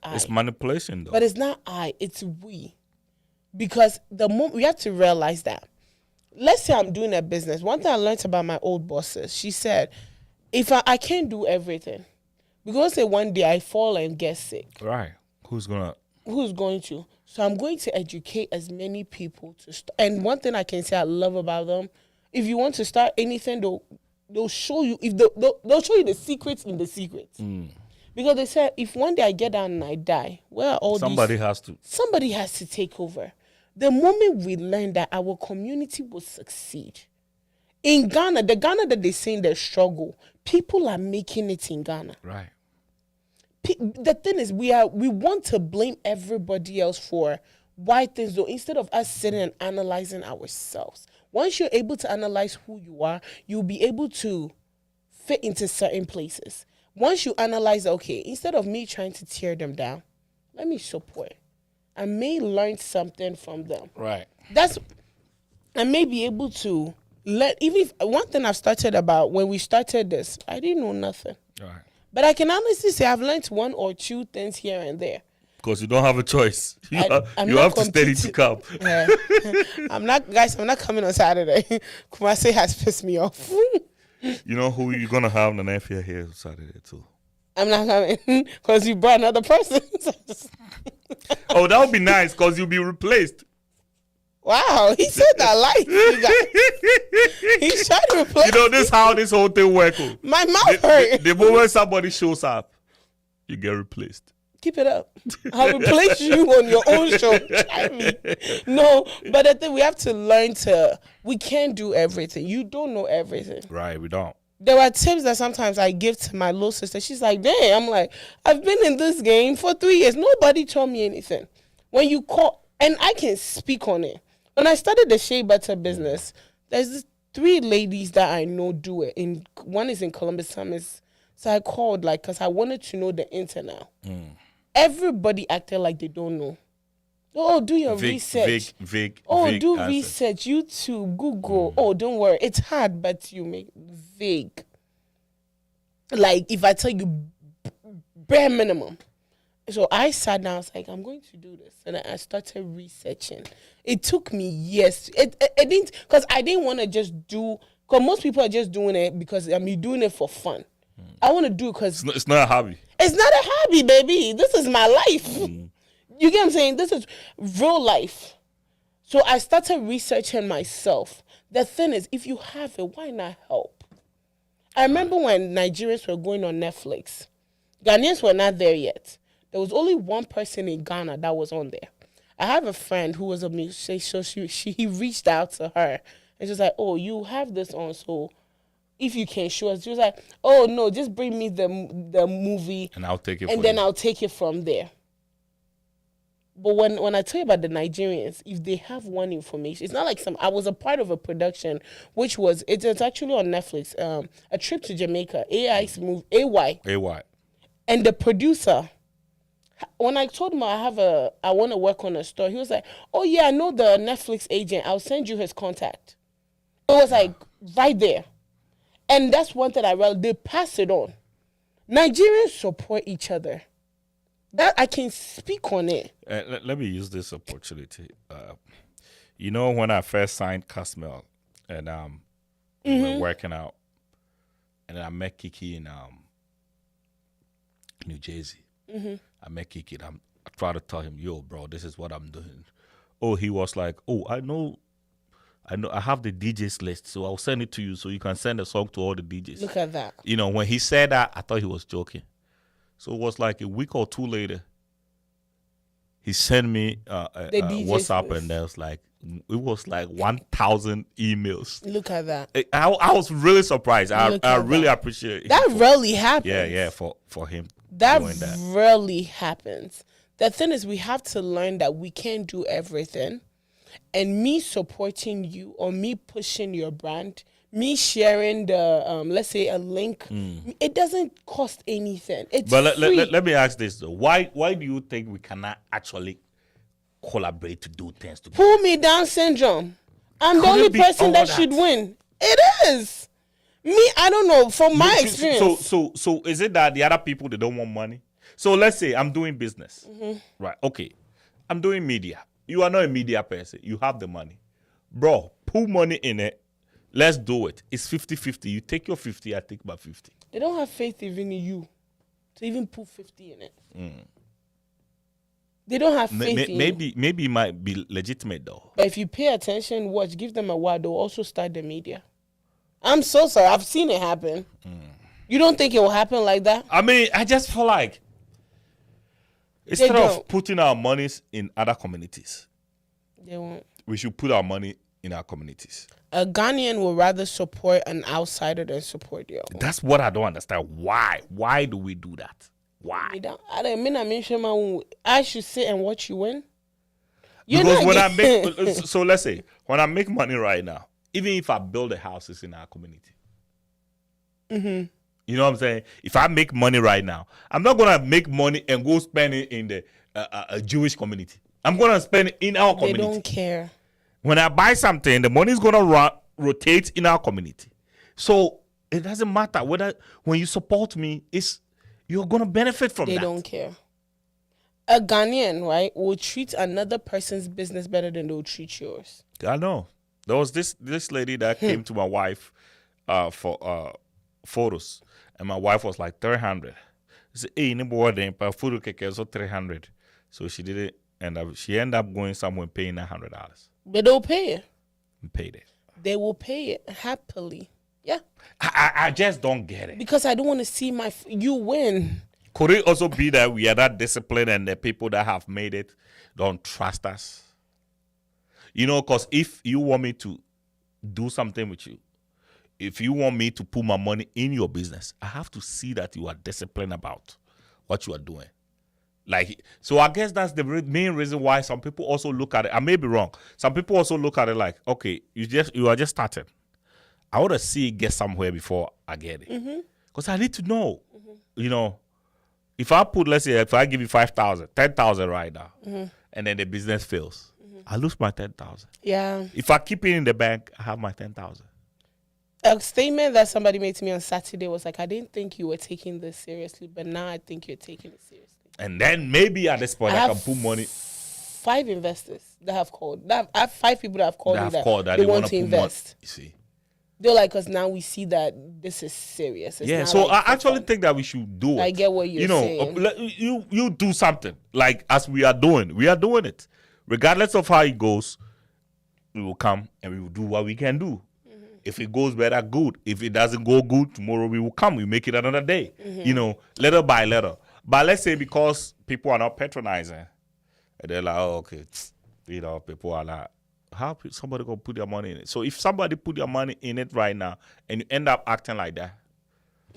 It's manipulation, though. But it's not I. It's we. Because the moment we have to realize that, let's say I'm doing a business. One thing I learned about my old bosses, she said, if I can't do everything, because say one day I fall and get sick. Right. Who's going to? So I'm going to educate as many people to start. And one thing I can say I love about them, if you want to start anything, they'll show you, they'll show you the secrets in the secrets. Because they said, if one day I get down and I die, where are all Somebody these? Somebody has to take over. The moment we learn that our community will succeed. In Ghana, the Ghana that they say in their struggle, people are making it in Ghana. Right. The thing is, we want to blame everybody else for why things do, instead of us sitting and analyzing ourselves. Once you're able to analyze who you are, you'll be able to fit into certain places. Once you analyze, okay, instead of me trying to tear them down, let me support. I may learn something from them. Right. I may be able to even if one thing I've started about when we started this, I didn't know nothing. Right. But I can honestly say I've learned one or two things here and there. Because you don't have a choice. You have to study to come. I'm not coming on Saturday. Kumasi has pissed me off. You know who you're going to have the nephew here Saturday too? I'm not coming because you brought another person. Oh, that would be nice because you'll be replaced. Wow, he said that light. He's trying to replace. You know, this is how this whole thing works. My mouth hurt. The moment somebody shows up, you get replaced. Keep it up. I'll replace you on your own show. Try me. No, but the thing we have to learn we can't do everything. You don't know everything. Right, we don't. There are tips that sometimes I give to my little sister. She's like, dang, I'm like, I've been in this game for 3 years. Nobody told me anything. When you call, and I can speak on it. When I started the Shea Butter business, there's this 3 ladies that I know do it. One is in Columbus, so I called because I wanted to know the internet. Everybody acted like they don't know. Oh, do your research. Do answer. research. YouTube, Google. Oh, don't worry. It's hard, but you make vague. Like if I tell you bare minimum. So I sat down, I was like, I'm going to do this. And I started researching. It took me years. It didn't, because I didn't want to just do, because most people are just doing it because I'm doing it for fun. I want to do it because it's not a hobby. It's not a hobby, baby. This is my life. You get what I'm saying? This is real life. So I started researching myself. The thing is, if you have it, why not help? I remember when Nigerians were going on Netflix. Ghanaians were not there yet. There was only one person in Ghana that was on there. I have a friend who was a musician, so he reached out to her. And she was like, oh, you have this on, so if you can show us. She was like, oh, no, just bring me the movie. And I'll take it and then I'll take it from there. But when I tell you about the Nigerians, if they have one information, it's not like I was a part of a production, which was, it's actually on Netflix, A Trip to Jamaica, AI's movie, AY. And the producer, when I told him I want to work on a story, he was like, oh yeah, I know the Netflix agent. I'll send you his contact. It was like right there. And that's one thing I realized. They pass it on. Nigerians support each other. That I can speak on it. Let me use this opportunity. You know, when I first signed Cosmel and we were working out, and I met Kiki in New Jersey. I met Kiki. I tried to tell him, yo, bro, this is what I'm doing. Oh, he was like, oh, I know, I have the DJs list, so I'll send it to you so you can send a song to all the DJs. Look at that. You know, when he said that, I thought he was joking. So it was like a week or two later, he sent me a WhatsApp, list. And it was like 1,000 emails. Look at that. I was really surprised. I really appreciate it. That rarely happens. Yeah, for him. That rarely happens. The thing is, we have to learn that we can't do everything. And me supporting you or me pushing your brand, me sharing the, let's say, a link, it doesn't cost anything. It's free. Let me ask this, though. Why do you think we cannot actually collaborate to do things together? Pull me down syndrome. I'm the only person that should win. It is. Me, I don't know. From my experience. So is it that the other people, they don't want money? So let's say I'm doing business. Right. Okay. I'm doing media. You are not a media person. You have the money. Bro, put money in it. Let's do it. It's 50-50. You take your 50, I take my 50. They don't have faith even in you to even put 50 in it. They don't have faith in you. Maybe it might be legitimate though. But if you pay attention, watch, give them a while, they'll also start the media. I'm so sorry. I've seen it happen. You don't think it will happen like that? I mean, I just feel like instead of putting our monies in other communities, They won't. we should put our money in our communities. A Ghanaian will rather support an outsider than support your own. That's what I don't understand. Why? Why do we do that? Why? I should sit and watch you win. Because when I make, so let's say, when I make money right now, even if I build a house, it's in our community. You know what I'm saying? If I make money right now, I'm not gonna make money and go spend it in the Jewish community. I'm gonna spend it in our community. They don't care. When I buy something, the money is gonna rotate in our community. So it doesn't matter whether when you support me, you're gonna benefit from that. They don't care. A Ghanaian, right, will treat another person's business better than they'll treat yours. I know. There was this lady that came to my wife for photos, and my wife was like 300. I said, "Hey, you more than photo keke so 300." So she did it, and she ended up going somewhere and paying $900. But they'll pay it. And paid it. They will pay it happily. Yeah. I just don't get it. Because I don't want to see you win. Could it also be that we are that disciplined and the people that have made it don't trust us? You know, because if you want me to do something with you, if you want me to put my money in your business, I have to see that you are disciplined about what you are doing. Like, so I guess that's the main reason why some people also look at it. I may be wrong. Some people also look at it like, okay, you are just starting. I want to see it get somewhere before I get it. Because I need to know, you know, if I put, let's say, if I give you 5,000, 10,000 right now, and then the business fails, I lose my 10,000. Yeah. If I keep it in the bank, I have my 10,000. A statement that somebody made to me on Saturday was like, I didn't think you were taking this seriously, but now I think you're taking it seriously. And then maybe at this point I can put money. 5 investors that have called. I have 5 people that have called me that they want to invest. You see. They're like, because now we see that this is serious. It's not so like I actually think that we should do it. I get what you're saying. You do something like as we are doing. We are doing it, regardless of how it goes. We will come and we will do what we can do. If it goes better, good. If it doesn't go good, tomorrow we will come. We make it another day. You know, letter by letter. But let's say because people are not patronizing, and they're like, oh, okay, you know, people are like, how somebody gonna put their money in it? So if somebody put their money in it right now and you end up acting like that.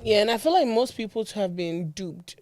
Yeah, and I feel like most people have been duped.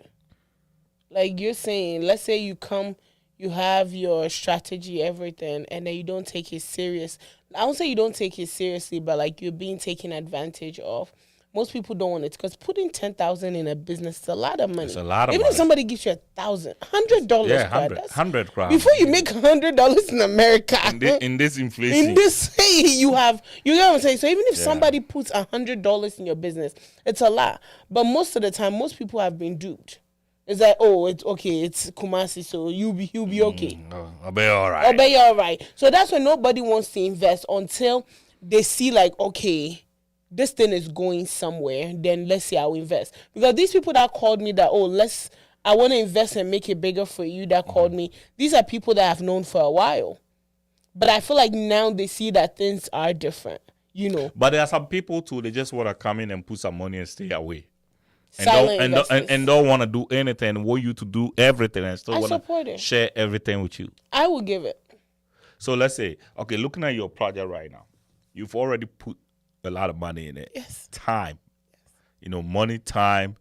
Like you're saying, let's say you come, you have your strategy, everything, and then you don't take it serious. I don't say you don't take it seriously, but like you're being taken advantage of. Most people don't want it because putting 10,000 in a business is a lot of money. It's a lot of money. Even if somebody gives you $1,000, $100. Yeah, 100 crowd. Before you make $100 in America, in this inflation, in this you get what I'm saying. So even if somebody puts $100 in your business, it's a lot. But most of the time, most people have been duped. It's like, oh, it's okay, it's Kumasi, so you'll be okay. I'll be all right. I'll be all right. So that's why nobody wants to invest until they see like, okay, this thing is going somewhere, then let's say I'll invest. Because these people that called me that, I want to invest and make it bigger for you, that called me, these are people that I've known for a while. But I feel like now they see that things are different, you know. But there are some people too, they just want to come in and put some money and stay away. And don't want to do anything, want you to do everything and still want to share everything with you. I will give it. So let's say, okay, looking at your project right now, you've already put a lot of money in it. Yes. Time. You know, money, time,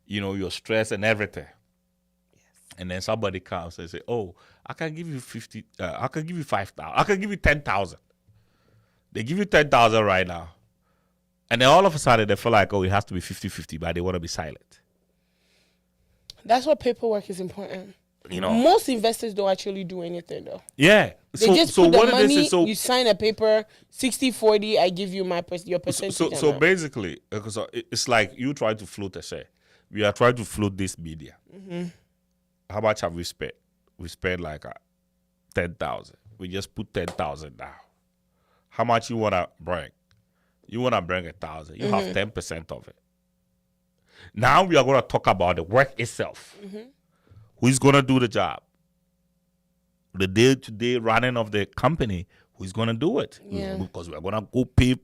you know, your stress and everything. Yes. And then somebody comes and say, oh, I can give you 50, I can give you 5,000, I can give you 10,000. They give you 10,000 right now. And then all of a sudden they feel like, oh, it has to be 50-50, but they want to be silent. That's what paperwork is important. You know, most investors don't actually do anything though. Yeah. They just put the money, you sign a paper, 60-40, I give you your percentage. So basically, it's like you try to float a share. We are trying to float this media. How much have we spent? We spent like 10,000. we just put 10,000 down. How much you wanna bring? You wanna bring 1,000. You have 10% of it. Now we are gonna talk about the work itself. Who's gonna do the job? The day-to-day running of the company. Who's gonna do it? Yeah. Because we are gonna go pay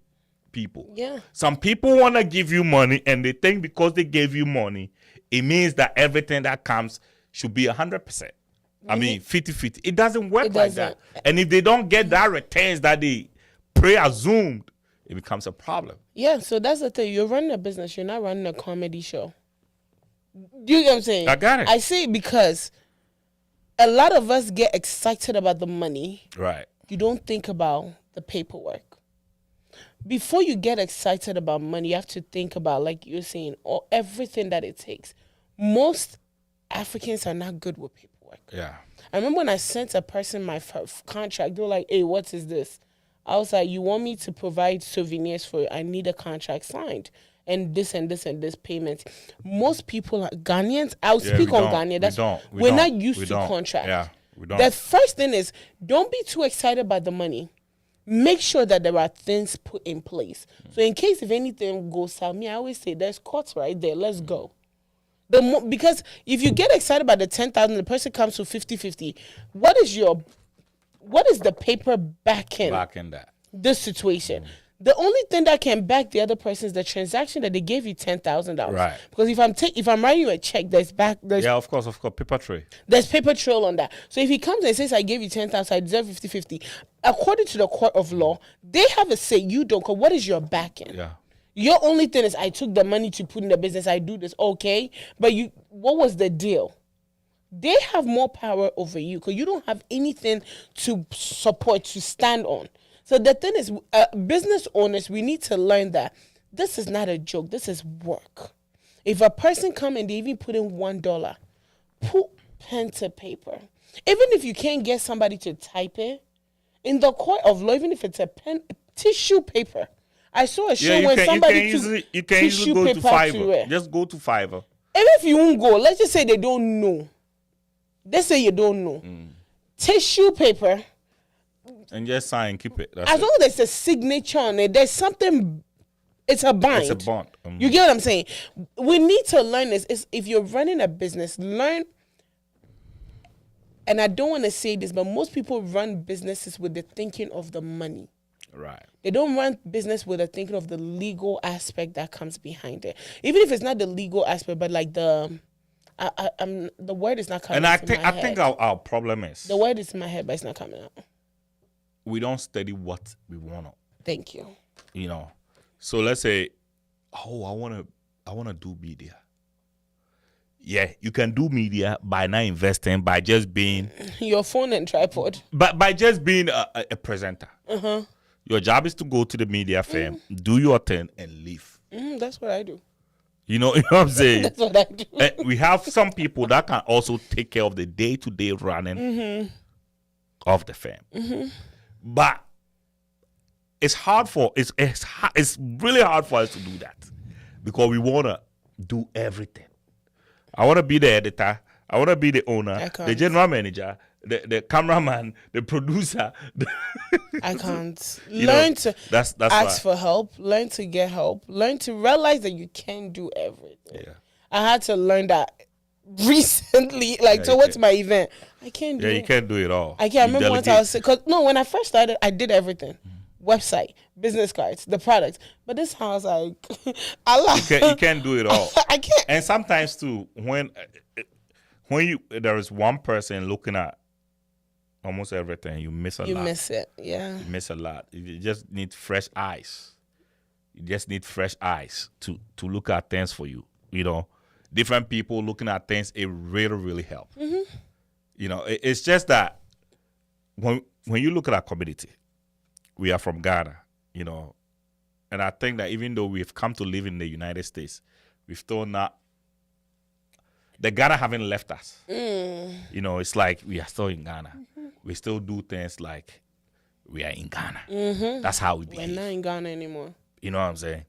people. Yeah. Some people wanna give you money, and they think because they gave you money, it means that everything that comes should be 100%. I mean, 50-50. It doesn't work like that. And if they don't get that returns that they pre-assumed, it becomes a problem. Yeah, so that's the thing. You're running a business. You're not running a comedy show. Do you get what I'm saying? I got it. I say it because a lot of us get excited about the money. Right. You don't think about the paperwork. Before you get excited about money, you have to think about, like you're saying, everything that it takes. Most Africans are not good with paperwork. Yeah. I remember when I sent a person my contract, they were like, hey, what is this? I was like, you want me to provide souvenirs for you? I need a contract signed. And this and this and this payment. Most people are Ghanaians. I'll speak on Ghana. We're not used to contract. Yeah, we don't. The first thing is, don't be too excited about the money. Make sure that there are things put in place. So in case if anything goes south, I always say there's courts right there. Let's go. Because if you get excited about the 10,000, the person comes to 50-50. What is the paper backing that? This situation? The only thing that can back the other person is the transaction that they gave you $10,000. Right. Because if I'm writing you a check, there's of course, paper trail. There's paper trail on that. So if he comes and says, I gave you 10,000, I deserve 50-50, according to the court of law, they have a say. You don't. Because what is your backing? Yeah. Your only thing is, I took the money to put in the business. I do this, okay? But what was the deal? They have more power over you because you don't have anything to support, to stand on. So the thing is, business owners, we need to learn that this is not a joke. This is work. If a person come and they even put in $1, put pen to paper. Even if you can't get somebody to type it, in the court of law, even if it's a pen, tissue paper. I saw a show when somebody you can easily go to Fiverr. Just go to Fiverr. Even if you won't go, let's just say they don't know. They say you don't know. Tissue paper. And just sign, keep it. As long as there's a signature on it, there's something. It's a bind. It's a bond. You get what I'm saying? We need to learn this. If you're running a business, learn. And I don't want to say this, but most people run businesses with the thinking of the money. Right. They don't run business with the thinking of the legal aspect that comes behind it. Even if it's not the legal aspect, but like the word is not coming. And I think our problem is the word is in my head, but it's not coming out. We don't study what we want to. Thank you. So let's say, I wanna do media. Yeah, you can do media by not investing, by just being your phone and tripod. But by just being a presenter. Your job is to go to the media firm, do your thing, and leave. That's what I do. You know what I'm saying? That's what I do. We have some people that can also take care of the day-to-day running of the firm. But it's really hard for us to do that because we want to do everything. I want to be the editor. I want to be the owner, the general manager, the cameraman, the producer. I can't. Learn to ask for help. Learn to get help. Learn to realize that you can't do everything. Yeah. I had to learn that recently, towards my event. I can't do it. Yeah, you can't do it all. I can't remember once I was sick. When I first started, I did everything. Website, business cards, the products. But this house, like, Allah. You can't do it all. I can't. And sometimes, too, when there is one person looking at almost everything, you miss a lot. You miss it, yeah. You miss a lot. You just need fresh eyes. You just need fresh eyes to look at things for you. Different people looking at things, it really, really helps. It's just that when you look at our community, we are from Ghana, and I think that even though we've come to live in the United States, we've still not, the Ghana haven't left us. It's like we are still in Ghana. We still do things like we are in Ghana. That's how we behave. We're not in Ghana anymore. You know what I'm saying?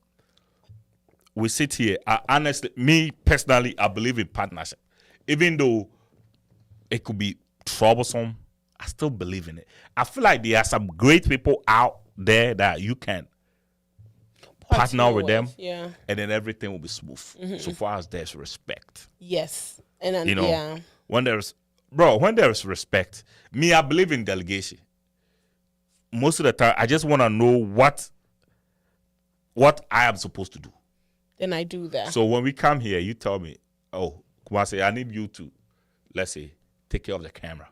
We sit here. Honestly, me personally, I believe in partnership. Even though it could be troublesome I still believe in it. I feel like there are some great people out there that you can partner with them, Yeah. and then everything will be smooth. So far as there's respect, Yes. And then, you know, yeah. when there's respect, me, I believe in delegation. Most of the time, I just want to know what I am supposed to do. Then I do that. So when we come here, you tell me, oh, Kumasi, I need you to, let's say, take care of the camera.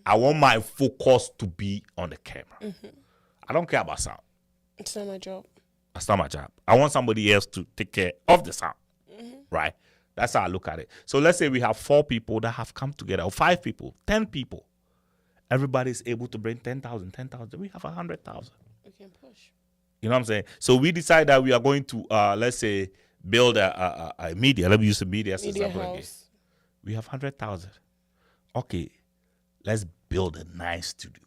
I want my focus to be on the camera. I don't care about sound. It's not my job. That's not my job. I want somebody else to take care of the sound. Right? That's how I look at it. So let's say we have 4 people that have come together, or 5 people, 10 people. Everybody's able to bring 10,000. We have 100,000. We can push. You know what I'm saying? So we decide that we are going to, let's say, build a media. Let me use the media as an Media example again. house. We have 100,000. Okay, let's build a nice studio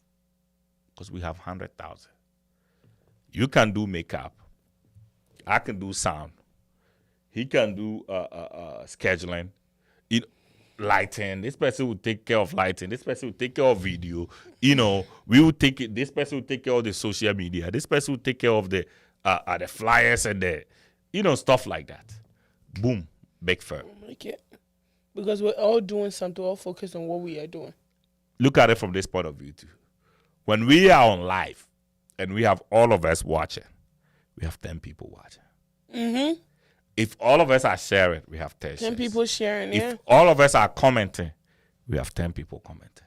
because we have 100,000. You can do makeup. I can do sound. He can do scheduling, lighting. This person will take care of lighting. This person will take care of video. We will take it. This person will take care of the social media. This person will take care of the flyers and the, stuff like that. Boom, big firm. Okay. Because we're all doing something, all focused on what we are doing. Look at it from this point of view too. When we are on live and we have all of us watching, we have 10 people watching. If all of us are sharing, we have 10 shares. People sharing, yeah. If all of us are commenting, we have 10 people commenting.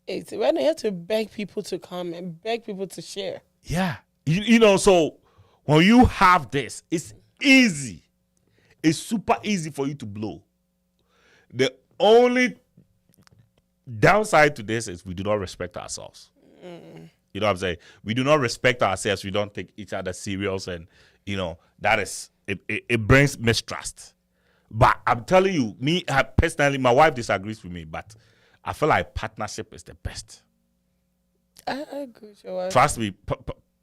It's right now you have to beg people to comment, beg people to share. Yeah. So when you have this, it's easy. It's super easy for you to blow. The only downside to this is we do not respect ourselves. You know what I'm saying? We do not respect ourselves. We don't take each other serious, and that is it brings mistrust. But I'm telling you, personally, my wife disagrees with me, but I feel like partnership is the best. I agree with your wife. Trust me.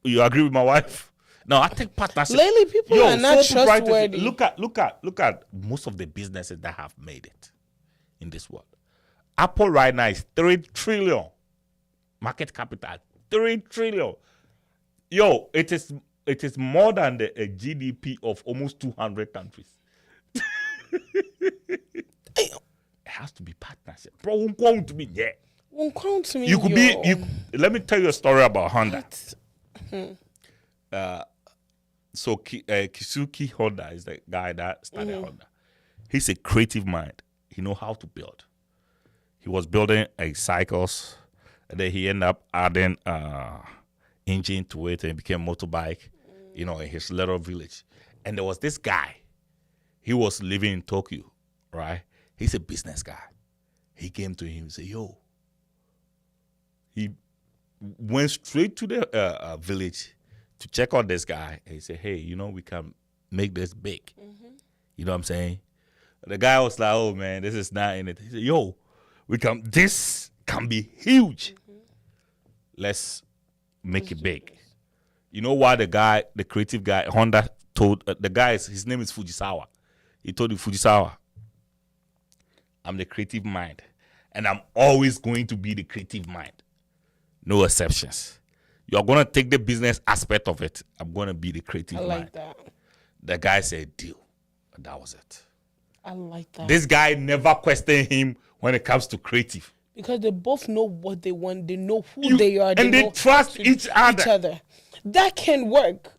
You agree with my wife? No, I think partnership. Lately, people are not trustworthy. Look at most of the businesses that have made it in this world. Apple right now is 3 trillion market capital. 3 trillion. Yo, it is more than the GDP of almost 200 countries. It has to be partnership. Bro, won't count to me. Yeah. Won't count to me. You could be. Let me tell you a story about Honda. So Kisuki Honda is the guy that started Honda. He's a creative mind. He knows how to build. He was building a cycles, and then he ended up adding engine to it, and it became a motorbike, in his little village. And there was this guy. He was living in Tokyo, right? He's a business guy. He came to him and said, yo. He went straight to the village to check on this guy. And he said, hey, we can make this big. You know what I'm saying? The guy was like, oh, man, this is not in it. He said, yo, this can be huge. Let's make it big. You know why the creative guy, Honda told, the guy, his name is Fujisawa. He told him, Fujisawa, I'm the creative mind. And I'm always going to be the creative mind. No exceptions. You're going to take the business aspect of it. I'm going to be the creative mind. I like that. The guy said, deal. And that was it. I like that. This guy never questioned him when it comes to creative. Because they both know what they want. They know who they are. And they trust each other. That can work.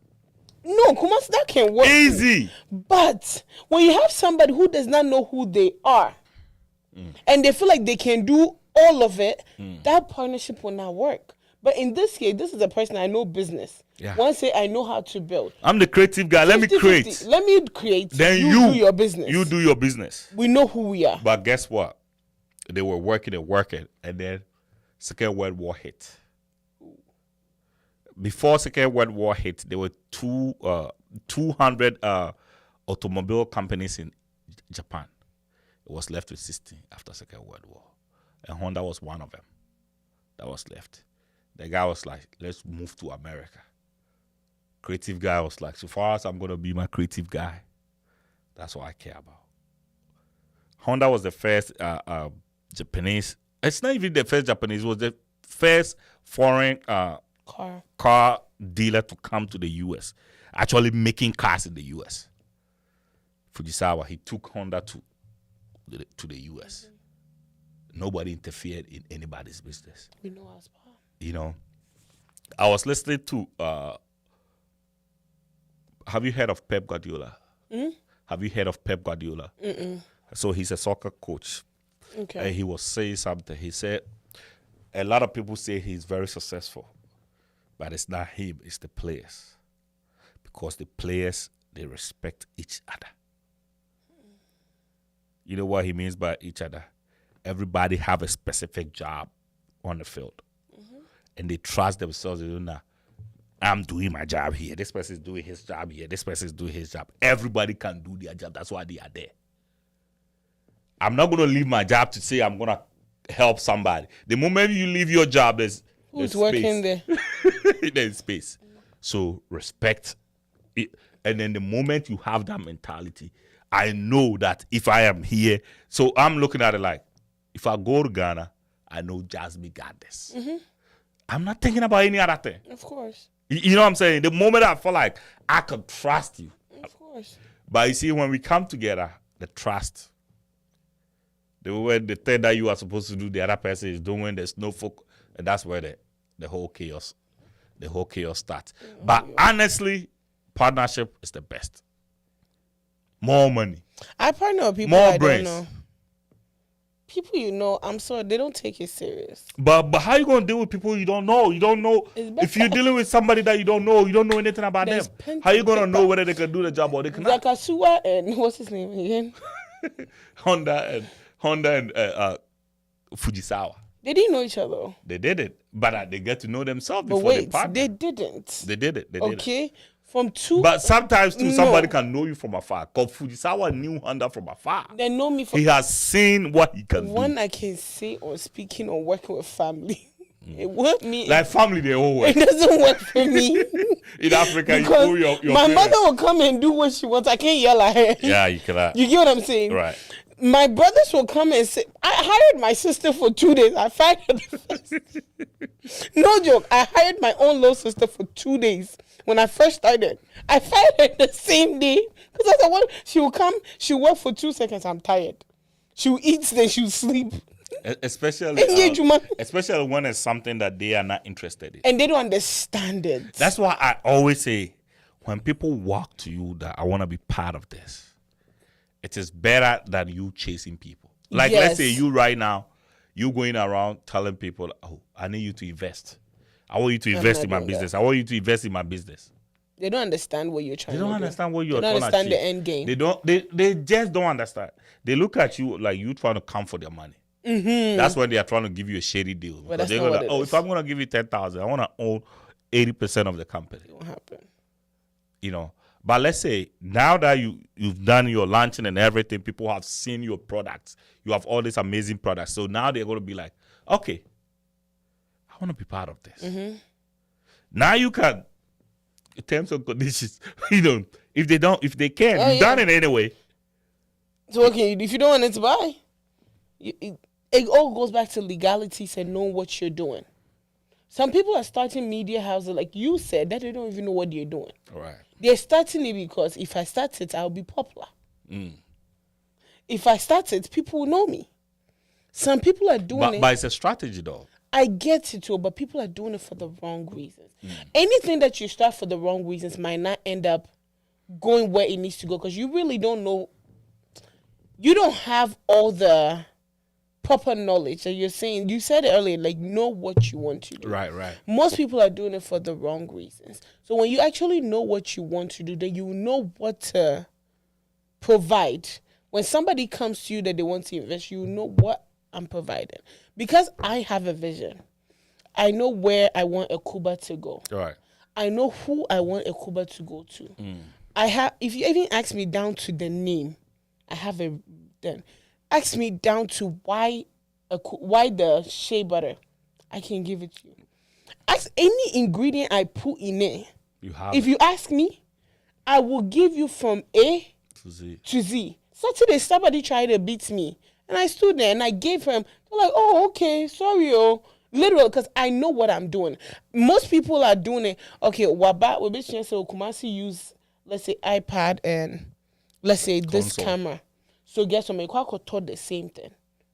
No, Kumas, that can work. Easy. But when you have somebody who does not know who they are, and they feel like they can do all of it, that partnership will not work. But in this case, this is a person I know business. Yeah. One say I know how to build. I'm the creative guy. Let me create. 50. Let me create. Then you do your business. You do your business. We know who we are. But guess what? They were working, and then Second World War hit. Before Second World War hit, there were 200 automobile companies in Japan. It was left with 60 after Second World War. And Honda was one of them that was left. The guy was like, let's move to America. Creative guy was like, so far as I'm going to be my creative guy, that's what I care about. Honda was the first Japanese. It's not even the first Japanese. It was the first foreign Car. dealer to come to the U.S. Actually making cars in the U.S. Fujisawa, he took Honda to the U.S. Nobody interfered in anybody's business. We know our spot. You know, I was listening to. Have you heard of Pep Guardiola? Have you heard of Pep Guardiola? So he's a soccer coach. Okay. And he was saying something. He said, a lot of people say he's very successful, but it's not him, it's the players. Because the players, they respect each other. You know what he means by each other? Everybody have a specific job on the field. And they trust themselves. They don't know, I'm doing my job here. This person is doing his job here. This person is doing his job. Everybody can do their job. That's why they are there. I'm not going to leave my job to say I'm going to help somebody. The moment you leave your job, there's Who's working there? There's space. So respect it. And then the moment you have that mentality, I know that if I am here, so I'm looking at it like, if I go to Ghana, I know Jasmine got this. I'm not thinking about any other thing. Of course. You know what I'm saying? The moment I feel like I could trust you. Of course. But you see, when we come together, the trust, the thing that you are supposed to do, the other person is doing, there's no focus, and that's where the whole chaos starts. But honestly, partnership is the best. More money. I partner with people More I brains. don't know. People you know, I'm sorry, they don't take it serious. But how you gonna deal with people you don't know? You don't know if you're dealing with somebody that you don't know anything about There's them. How you gonna know whether they can do the job or they cannot? Zakasua and what's his name again? Honda and Fujisawa. They didn't know each other. They did it, but they get to know themselves But before they wait, partner. they didn't. They did it. They did it. Okay? From two. But sometimes too, No. somebody can know you from afar. Because Fujisawa knew Honda from afar. They know me from He has seen what he can one do. I can say on speaking or working with family. It won't me. Like family, they all work. It doesn't work for me. In Africa, you Because owe your my parents. mother will come and do what she wants. I can't yell at her. Yeah, you cannot. You get what I'm saying? Right. My brothers will come and say, I hired my sister for 2 days. I fired her. No joke. I hired my own little sister for 2 days when I first started. I fired her the same day. Because I said, she will come, she'll work for 2 seconds. I'm tired. She'll eat, then she'll sleep. Especially when it's something that they are not interested in. And they don't understand it. That's why I always say, when people walk to you that I want to be part of this, it is better than you chasing people. Like, let's say you right now, you going around telling people, oh, I need you to invest. I want you to invest in my business. I want you to invest in my business. They don't understand what you're trying to do. They don't understand what you're trying to trying to achieve. They don't understand the end game. They just don't understand. They look at you like you trying to come for their money. That's when they are trying to give you a shady deal. But that's they're not like, what it if I'm going to give you 10,000, I want to own 80% of the company. It won't happen. You know. But let's say now that you've done your launching and everything, people have seen your products. You have all these amazing products. So now they're going to be like, okay, I want to be part of this. Now you can, in terms of conditions, if they can, you've done it anyway. So okay, if you don't want it to buy, it all goes back to legalities and knowing what you're doing. Some people are starting media houses, like you said, that they don't even know what they're doing. Right. They're starting it because if I start it, I'll be popular. If I start it, people will know me. Some people are doing it. But it's a strategy, though. I get it too, but people are doing it for the wrong reasons. Anything that you start for the wrong reasons might not end up going where it needs to go because you really don't know. You don't have all the proper knowledge that you're saying. You said it earlier, like know what you want to do. Right. Most people are doing it for the wrong reasons. So when you actually know what you want to do, then you know what to provide. When somebody comes to you that they want to invest, you know what I'm providing. Because I have a vision. I know where I want Akuba to go. Right. I know who I want Akuba to go to. I have. If you even ask me down to the name, I have a then. Ask me down to why the shea butter, I can give it to you. Ask any ingredient I put in it. If you ask me, I will give you from A to Z. Saturday, somebody tried to beat me. And I stood there and I gave him, they're like, oh, okay, sorry, Literally, because I know what I'm doing. Most people are doing it. Okay, Waba, we so Kumasi use, let's say, iPad and let's say this Console. camera. So guess what? Mekwako taught the same thing.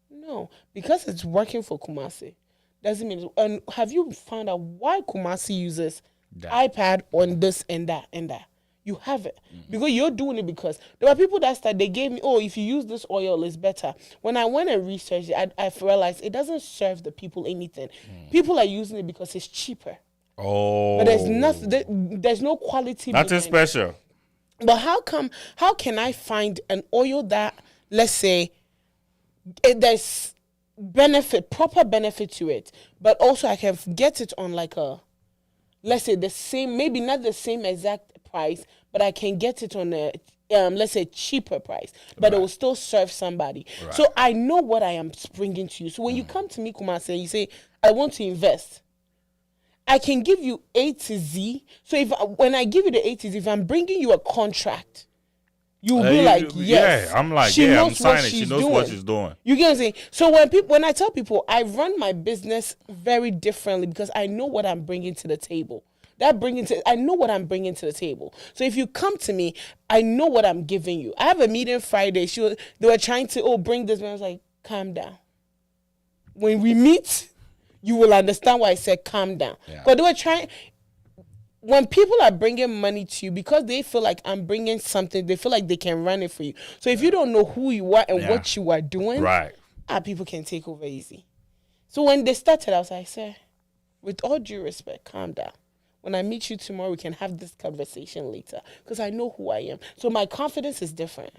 No, because it's working for Kumasi doesn't mean. And have you found out why Kumasi uses iPad on this and that and that? You have it because you're doing it because there were people that started. They gave me, oh, if you use this oil, it's better. When I went and researched it, I realized it doesn't serve the people anything. People are using it because it's cheaper. Oh, But there's nothing. There's no quality. Nothing special. But how can I find an oil that, let's say, there's proper benefit to it, but also I can get it on like a, let's say the same, maybe not the same exact price, but I can get it on a, let's say cheaper price, but it will still serve somebody. Right. So I know what I am bringing to you. So when you come to me, Kumasi, and you say, I want to invest, I can give you A to Z. So when I give you the A to Z, if I'm bringing you a contract, you'll be like, yes. Yeah, I'm like, I'm signing. She knows what she's doing. You get what I'm saying? So when I tell people, I run my business very differently because I know what I'm bringing to the table. I know what I'm bringing to the table. So if you come to me, I know what I'm giving you. I have a meeting Friday. They were trying to, bring this. I was like, calm down. When we meet, you will understand why I said calm down. Because they were trying. When people are bringing money to you because they feel like I'm bringing something, they feel like they can run it for you. So if you don't know who you are and what you are doing, right, people can take over easy. So when they started, I was like, sir, with all due respect, calm down. When I meet you tomorrow, we can have this conversation later because I know who I am. So my confidence is different.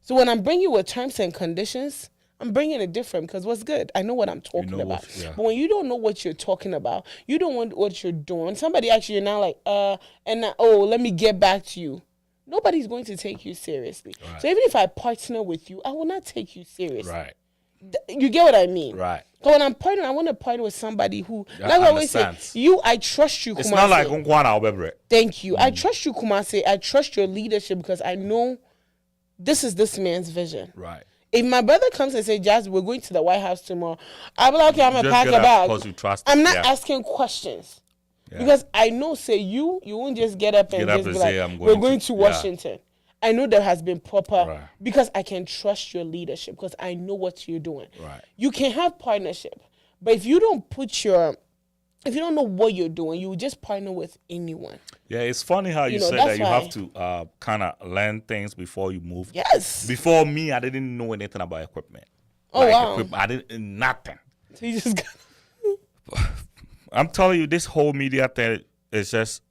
So when I'm bringing you with terms and conditions, I'm bringing it different because what's good? I know what I'm talking about. But when you don't know what you're talking about, you don't want what you're doing. Somebody actually, you're now like, let me get back to you. Nobody's going to take you seriously. Right. So even if I partner with you, I will not take you seriously. Right. You get what I mean? Right. So when I'm partnering, I want to partner with somebody who, like I always say, I trust you, Kumasi. It's not like Unkwana. Thank you. I trust you, Kumasi. I trust your leadership because I know this man's vision. Right. If my brother comes and says, Jazz, we're going to the White House tomorrow, I'll be like, okay, I'm going to pack a bag. You trust I'm not asking questions. Because I know, say, you won't just get up and just be like, we're going to Washington. I know there has been proper, because I can trust your leadership, because I know what you're doing. Right. You can have partnership, but if you don't if you don't know what you're doing, you will just partner with anyone. Yeah, it's funny how you said that you have to kind of learn things before you move. Yes. Before me, I didn't know anything about equipment. Wow. I didn't, nothing. So you just I'm telling you, this whole media thing is just,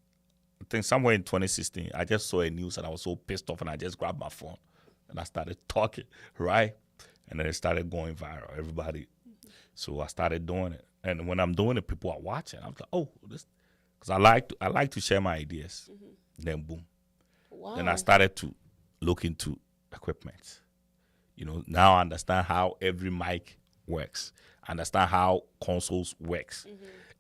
I think somewhere in 2016, I just saw a news and I was so pissed off and I just grabbed my phone and I started talking, right? And then it started going viral, everybody. So I started doing it. And when I'm doing it, people are watching. I'm like, oh, this, because I like to share my ideas. Then boom. Wow. Then I started to look into equipment. Now I understand how every mic works. I understand how consoles works.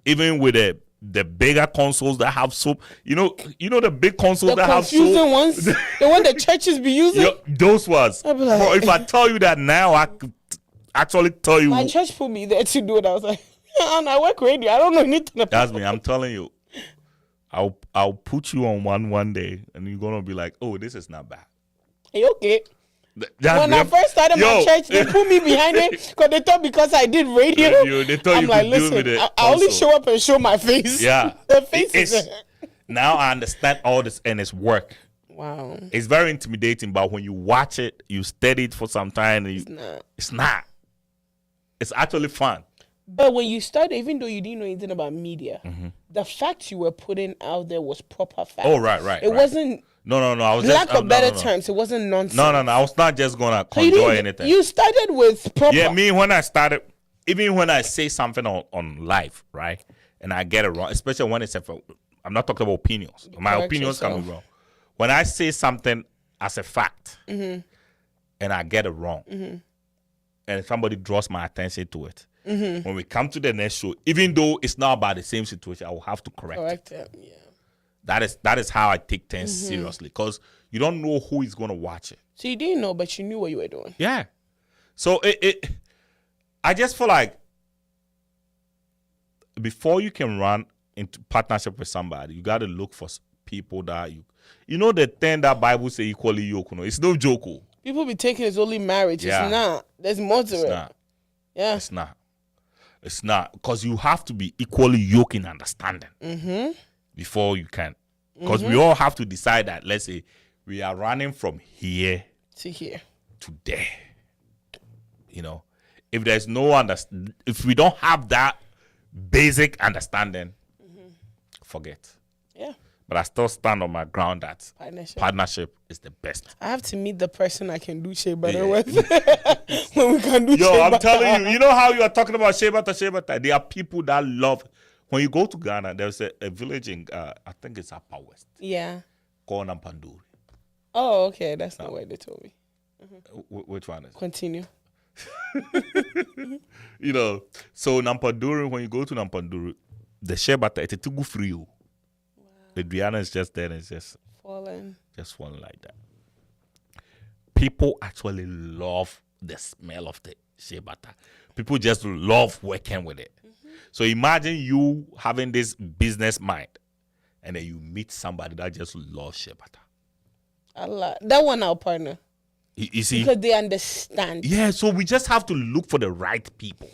Even with the bigger consoles that have so, the big consoles that have so. The confusing ones, the one the churches be using. Those ones. Like, bro, if I tell you that now, I could actually tell you. My church put me there to do it. I was like, and I work radio. I don't know anything about That's me. I'm telling you. I'll put you on one day, and you're gonna be like, oh, this is not bad. Hey, okay. When I first started my church, they put me behind it because they thought because I did radio. They thought I'm you like, could listen, deal with it. I only show up and show my face. Yeah. The face is now I understand all this and it's work. Wow. It's very intimidating, but when you watch it, you study it for some time. And it's not. It's actually fun. But when you started, even though you didn't know anything about media, the fact you were putting out there was proper fact. Oh, right. It wasn't. No. I was lack of better terms. It wasn't nonsense. No. I was not just gonna conjure anything. You started with proper. Yeah, me when I started, even when I say something on live, right, and I get it wrong, especially when I'm not talking about opinions. My opinions can be wrong. When I say something as a fact, and I get it wrong, and somebody draws my attention to it, when we come to the next show, even though it's not about the same situation, I will have to correct it. Yeah. That is how I take things seriously, because you don't know who is going to watch it. So you didn't know, but you knew what you were doing. Yeah. So I just feel like before you can run into partnership with somebody, you got to look for people that you know the thing that Bible say equally yoke. No, it's no joke. People be taking it's only marriage. Yeah. It's not. There's more to It's it. not. Yeah. It's not. It's not, because you have to be equally yoked in understanding before you can. Because we all have to decide that, let's say, we are running from here To here. to there. You know, if there's no if we don't have that basic understanding, forget. Yeah. But I still stand on my ground that Partnership. partnership is the best. I have to meet the person I can do shea butter Yeah. with. When we can do Yo, shea I'm butter. telling you, you know how you are talking about shea butter? There are people that love. When you go to Ghana, there's a village in, I think it's Upper West, Yeah. called Nampanduri. Oh, okay. That's not what they told me. Which one is it? Continue. You know, so Nampanduri, when you go to Nampanduri, the shea butter, it's a tugu free. Wow. The Diana is just there and it's just Fallen. one like that. People actually love the smell of the shea butter. People just love working with it. So imagine you having this business mind and then you meet somebody that just loves shea butter. That one our partner. You see? Because they understand. Yeah, so we just have to look for the right people.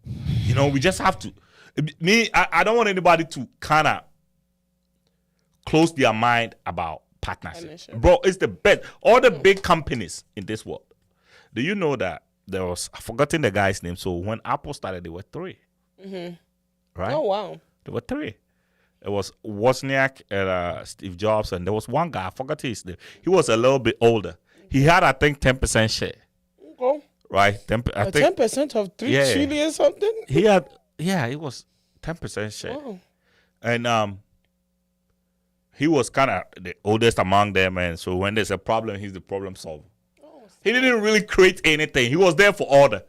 You know, we just have to. I don't want anybody to kind of close their mind about partnership. Bro, it's the best. All the big companies in this world. Do you know that there was, I've forgotten the guy's name. So when Apple started, there were 3. Right? Oh, wow. There were 3. It was Wozniak and Steve Jobs, and there was one guy, I forgot his name. He was a little bit older. He had, I think, 10% share. Okay. Right? 10% of 3 trillion something? He had, it was 10% share. Wow. And he was kind of the oldest among them, and so when there's a problem, he's the problem solver. He didn't really create anything. He was there for order.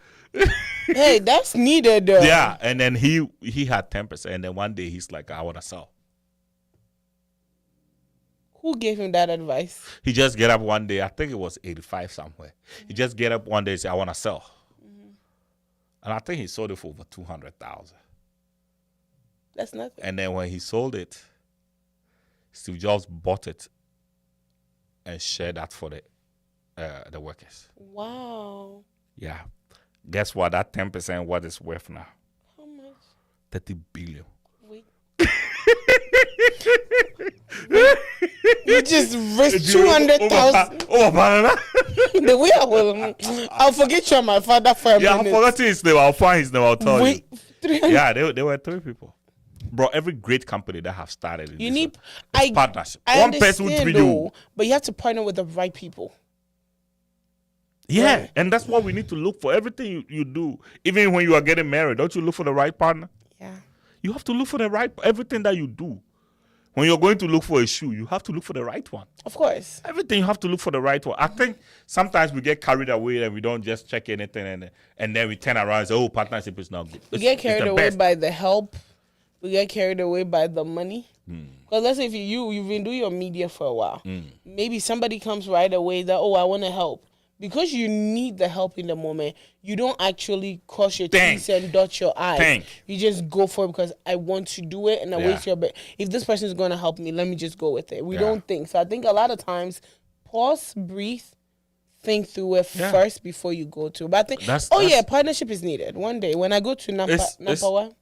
Hey, that's needed though. Yeah, and then he had 10%, and then one day he's like, I want to sell. Who gave him that advice? He just get up one day, I think it was 85 somewhere. He just get up one day and say, I want to sell. And I think he sold it for over 200,000. That's nothing. And then when he sold it, Steve Jobs bought it and shared that for the workers. Wow. Yeah. Guess what? That 10% what it's worth now? How much? 30 billion. Wait. You just risked 200,000. Oh, banana. The way I'll forget you and my father for a Yeah, I minute. forgot his name. I'll find his name. I'll tell Wait, you. 300. Yeah, there were 3 people. Bro, every great company that have started in You this need world, partnership. I One person with understand 3 though, you. but you have to partner with the right people. Yeah, Right. and that's what we need to look for. Everything you do, even when you are getting married, don't you look for the right partner? Yeah. You have to look for the right, everything that you do. When you're going to look for a shoe, you have to look for the right one. Of course. Everything you have to look for the right one. I think sometimes we get carried away and we don't just check anything and then we turn around and say, oh, partnership is not good. We get carried away best. by the help. We get carried away by the money. Because let's say if you've been doing your media for a while, maybe somebody comes right away that, oh, I want to help. Because you need the help in the moment, you don't actually cross your T's and dot your I's. You just go for it because I want to do it and I waste your bet. If this person is going to help me, let me just go with it. We don't think. So I think a lot of times, pause, breathe, think through it first before you go to. But I think, partnership is needed. One day, when I go to Nampanduri.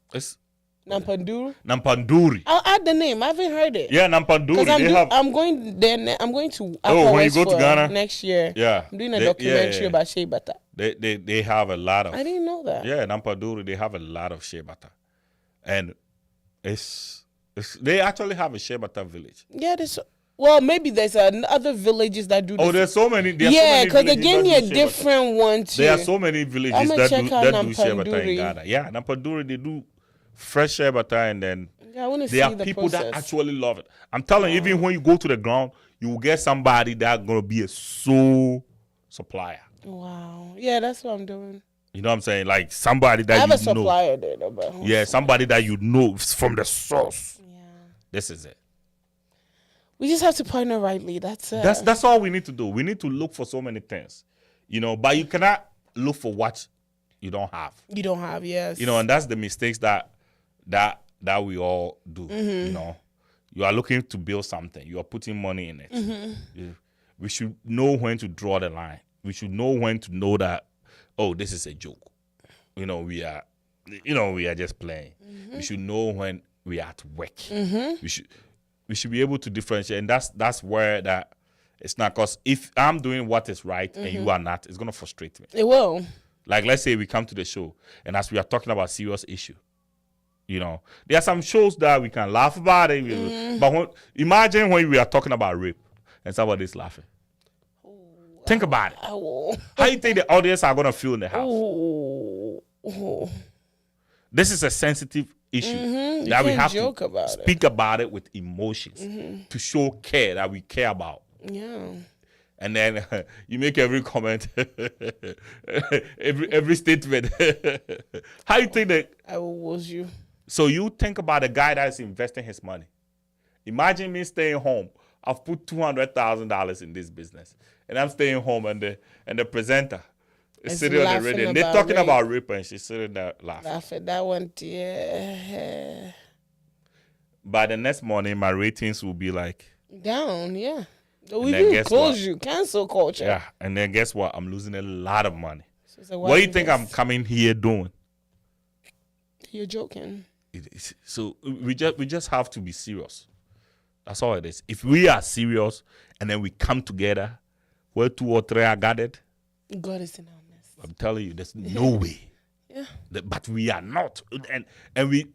I'll add the name. I haven't heard it. Yeah, Nampanduri. I'm going there. I'm going to. When you go to Ghana next year. Yeah, I'm doing a documentary about shea butter. They have a lot of. I didn't know that. Yeah, Nampanduri, they have a lot of shea butter, and they actually have a shea butter village. Yeah, well, maybe there's other villages that do. There's so many. Yeah, because they gave me a different one too. There are so many villages that do shea butter in Ghana. Yeah, Nampanduri, they do fresh shea butter, and then there are people that actually love it. I'm telling you, even when you go to the ground, you will get somebody that's gonna be a sole supplier. Wow. Yeah, that's what I'm doing. You know what I'm saying? Like somebody that I have you a supplier there, though, but yeah, somebody that you know from the source. Yeah. This is it. We just have to partner rightly. That's it. That's all we need to do. We need to look for so many things, but you cannot look for what you don't have. You don't have, yes. And that's the mistakes that that we all do. You know, you are looking to build something. You are putting money in it. We should know when to draw the line. We should know when to know that, oh, this is a joke. You know, we are just playing. We should know when we are at work. We should be able to differentiate, and that's where that it's not. Because if I'm doing what is right and you are not, it's gonna frustrate me. It will. Like, let's say we come to the show, and as we are talking about serious issue, you know, there are some shows that we can laugh about it, but imagine when we are talking about rape and somebody's laughing. Think about it. How you think the audience are gonna feel in the house? This is a sensitive issue that we have to speak about it with emotions to show care that we care about. Yeah. And then you make every comment, every statement. How you think that? I will woes you. So you think about a guy that is investing his money. Imagine me staying home. I've put $200,000 in this business, and I'm staying home, and the presenter is sitting on the radio, and they're talking about rape, and she's sitting there laughing. That one, yeah. By the next morning, my ratings will be like down. Yeah. We can close you. Cancel culture. Yeah, and then guess what? I'm losing a lot of money. So what do you think I'm coming here doing? You're joking. So we just have to be serious. That's all it is. If we are serious and then we come together, where 2 or 3 are gathered, God is in our midst. I'm telling you, there's no way. Yeah. But we are not, and we.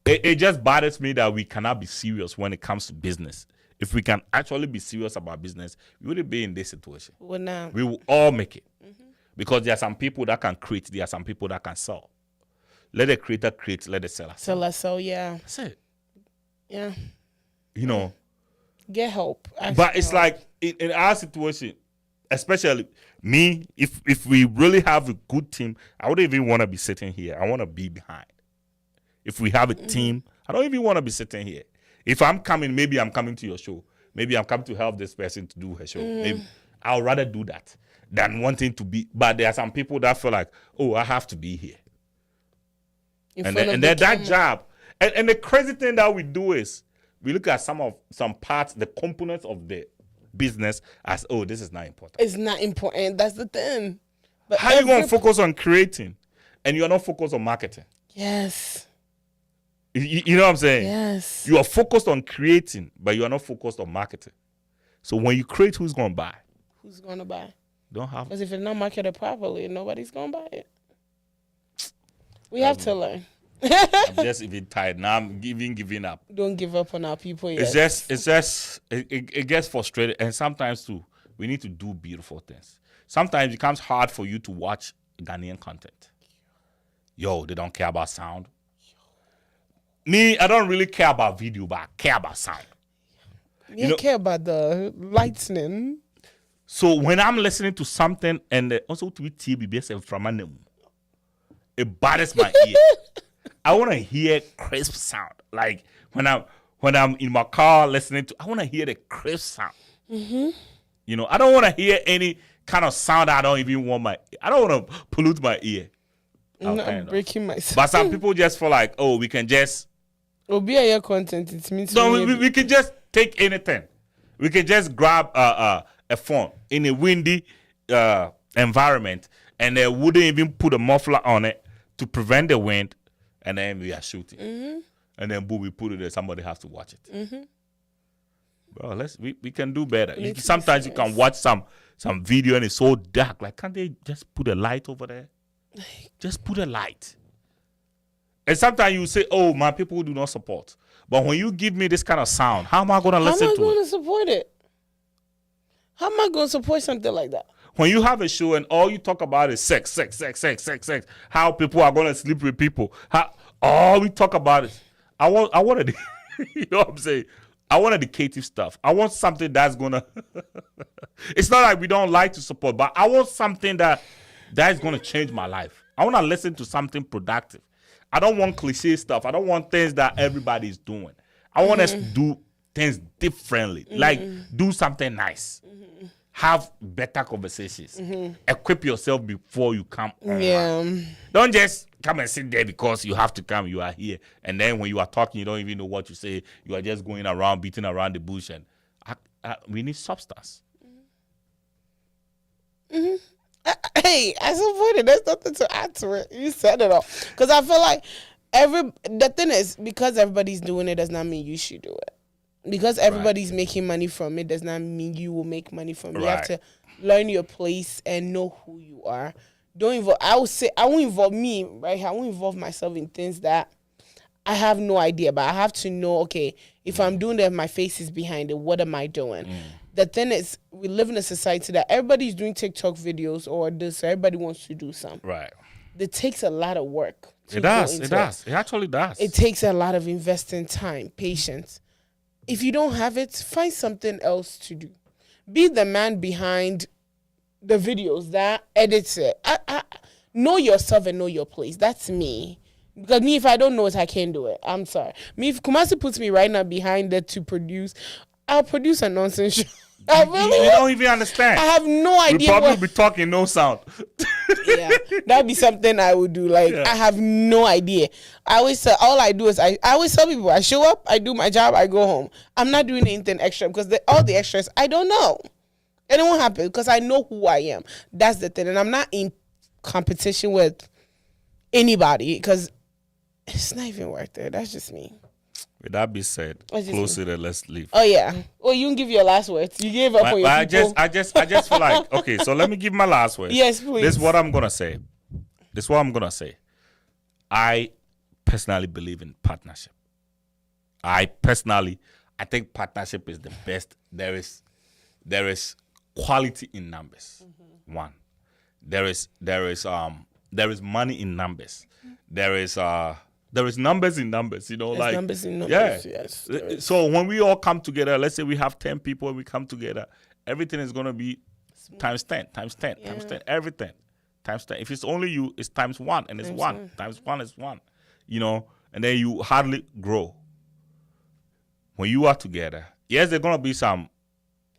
It just bothers me that we cannot be serious when it comes to business. If we can actually be serious about business, we wouldn't be in this situation. Well, now we will all make it, because there are some people that can create, there are some people that can sell. Let the creator create, let the seller sell. Yeah. That's it. Yeah. You know. Get help. But it's like in our situation, especially me, if we really have a good team, I wouldn't even want to be sitting here. I want to be behind. If we have a team, I don't even want to be sitting here. If I'm coming, maybe I'm coming to your show. Maybe I'm coming to help this person to do her show. Maybe I'll rather do that than wanting to be. But there are some people that feel like, oh, I have to be here. And then that job. And the crazy thing that we do is we look at some parts, the components of the business as, oh, this is not important. It's not important. That's the thing. But how you going to focus on creating and you're not focused on marketing? Yes. You know what I'm saying? Yes. You are focused on creating, but you are not focused on marketing. So when you create, who's going to buy? Who's going to buy? Don't have. Because if it's not marketed properly, nobody's going to buy it. We have to learn. I'm just even tired now. I'm giving up. Don't give up on our people yet. It gets frustrated, and sometimes too, we need to do beautiful things. Sometimes it becomes hard for you to watch Ghanaian content. Yo, they don't care about sound. Me, I don't really care about video, but I care about sound. You care about the lightning. So when I'm listening to something and also to TBS from my name, it bothers my ear. I want to hear crisp sound. Like when I'm in my car listening to, I want to hear the crisp sound. You know, I don't want to hear any kind of sound I don't even want I don't want to pollute my ear. I'm breaking myself. But some people just feel like, oh, we can just. Be your content. It means no. We can just take anything. We can just grab a phone in a windy environment, and they wouldn't even put a muffler on it to prevent the wind, and then we are shooting. And then boom, we put it there. Somebody has to watch it. Bro, we can do better. Sometimes you can watch some video and it's so dark. Like, can't they just put a light over there? Just put a light. And sometimes you say, oh, my people do not support. But when you give me this kind of sound, how am I going to listen to it? How am I going to support it? How am I going to support something like that? When you have a show and all you talk about is sex, how people are going to sleep with people, all we talk about is, I want you know what I'm saying? I want educative stuff. I want something that's going to, it's not like we don't like to support, but I want something that is going to change my life. I want to listen to something productive. I don't want cliche stuff. I don't want things that everybody's doing. I want us to do things differently. Like, do something nice. Have better conversations. Equip yourself before you come on. Yeah. Don't just come and sit there because you have to come. You are here. And then when you are talking, you don't even know what you say. You are just going around, beating around the bush. And we need substance. Hey, at some point, there's nothing to add to it. You said it all. Because I feel like the thing is, because everybody's doing it does not mean you should do it. Because everybody's making money from it does not mean you will make money from it. You have to learn your place and know who you are. Don't involve. I would say I won't involve me, right? I won't involve myself in things that I have no idea, but I have to know, okay, if I'm doing that, my face is behind it, what am I doing? The thing is, we live in a society that everybody's doing TikTok videos or this, so everybody wants to do some. Right. It takes a lot of work. It does. It actually does. It takes a lot of investing time, patience. If you don't have it, find something else to do. Be the man behind the videos that edits it. Know yourself and know your place. That's me. Because me, if I don't know it, I can't do it. I'm sorry. Me, if Kumasi puts me right now behind it to produce, I'll produce a nonsense show. You don't even understand. I have no idea. We'll probably be talking no sound. Yeah, that'd be something I would do. Like, I have no idea. I always say, all I do is I always tell people, I show up, I do my job, I go home. I'm not doing anything extra because all the extras, I don't know. And it won't happen because I know who I am. That's the thing. And I'm not in competition with anybody because it's not even worth it. That's just me. With that being said, close it and let's leave. Oh yeah. Oh, you can give your last words. You gave up on your people. I just feel like, okay, so let me give my last words. Yes, please. This is what I'm gonna say. I personally believe in partnership. I think partnership is the best. There is quality in numbers. One. There is money in numbers. There is numbers in numbers, There's numbers in numbers, yes. So when we all come together, let's say we have 10 people and we come together, everything is going to be times 10, times 10, times 10, everything. Times 10. If it's only you, it's times 1 and it's 1. Times 1 is 1, and then you hardly grow. When you are together, yes, there's going to be some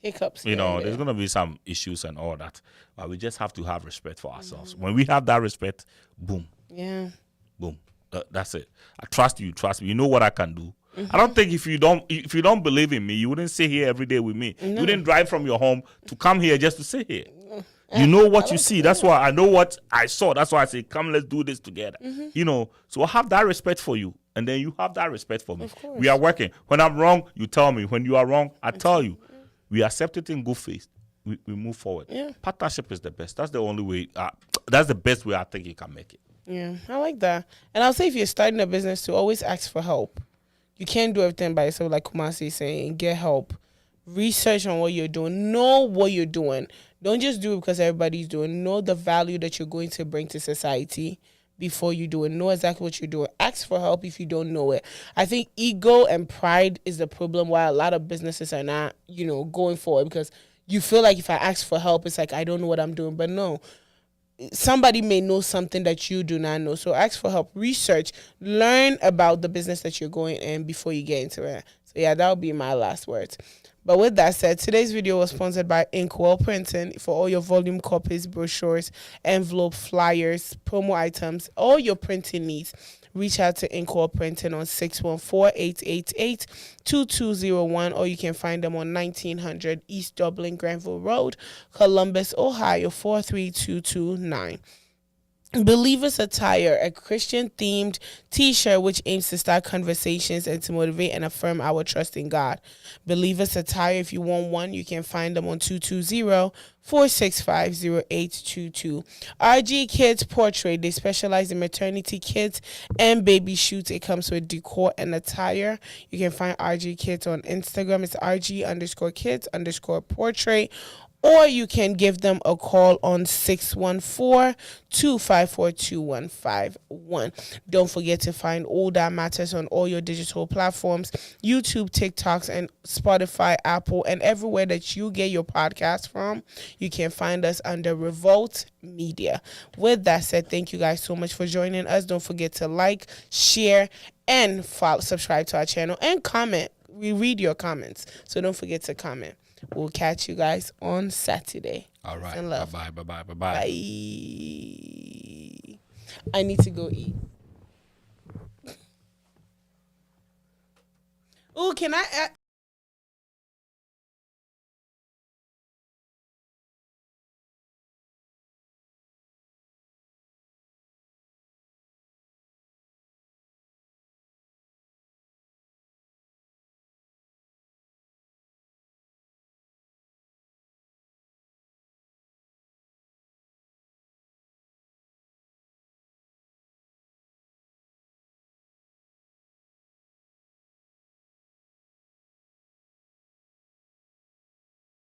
hiccups. There's going to be some issues and all that, but we just have to have respect for ourselves. When we have that respect, boom. Yeah. Boom. That's it. I trust you. Trust me. You know what I can do. I don't think if you don't believe in me, you wouldn't sit here every day with me. No. You didn't drive from your home to come here just to sit here. You know what you see. That's why I know what I saw. That's why I say, come, let's do this together. So I have that respect for you. And then you have that respect for me. We are working. When I'm wrong, you tell me. When you are wrong, I tell you. We accept it in good faith. We move forward. Yeah. Partnership is the best. That's the only way. That's the best way I think you can make it. Yeah, I like that. And I'll say if you're starting a business, to always ask for help. You can't do everything by yourself, like Kumasi is saying. Get help. Research on what you're doing. Know what you're doing. Don't just do it because everybody's doing. Know the value that you're going to bring to society before you do it. Know exactly what you're doing. Ask for help if you don't know it. I think ego and pride is the problem why a lot of businesses are not, going forward, because you feel like if I ask for help, it's like I don't know what I'm doing. But no. Somebody may know something that you do not know. So ask for help, research, learn about the business that you're going in before you get into it. So yeah, that would be my last words. But with that said, today's video was sponsored by Inkwell Printing for all your volume copies, brochures, envelope, flyers, promo items, all your printing needs. Reach out to Inkwell Printing on 614-888-2201, or you can find them on 1900 East Dublin Granville Road, Columbus, Ohio 43229. Believers Attire, a Christian-themed T-shirt which aims to start conversations and to motivate and affirm our trust in God. Believers Attire, if you want one, you can find them on 220-465-0822. RG Kids Portrait, they specialize in maternity kits and baby shoots. It comes with decor and attire. You can find RG Kids on Instagram. It's RG_kids_portrait. Or you can give them a call on 614-254-2151. Don't forget to find All That Matters on all your digital platforms, YouTube, TikToks, and Spotify, Apple, and everywhere that you get your podcast from. You can find us under Revolt Media. With that said, thank you guys so much for joining us. Don't forget to like, share, and subscribe to our channel, and comment. We read your comments, so don't forget to comment. We'll catch you guys on Saturday. All right. And love. Bye-bye. Bye. I need to go eat. Oh, can I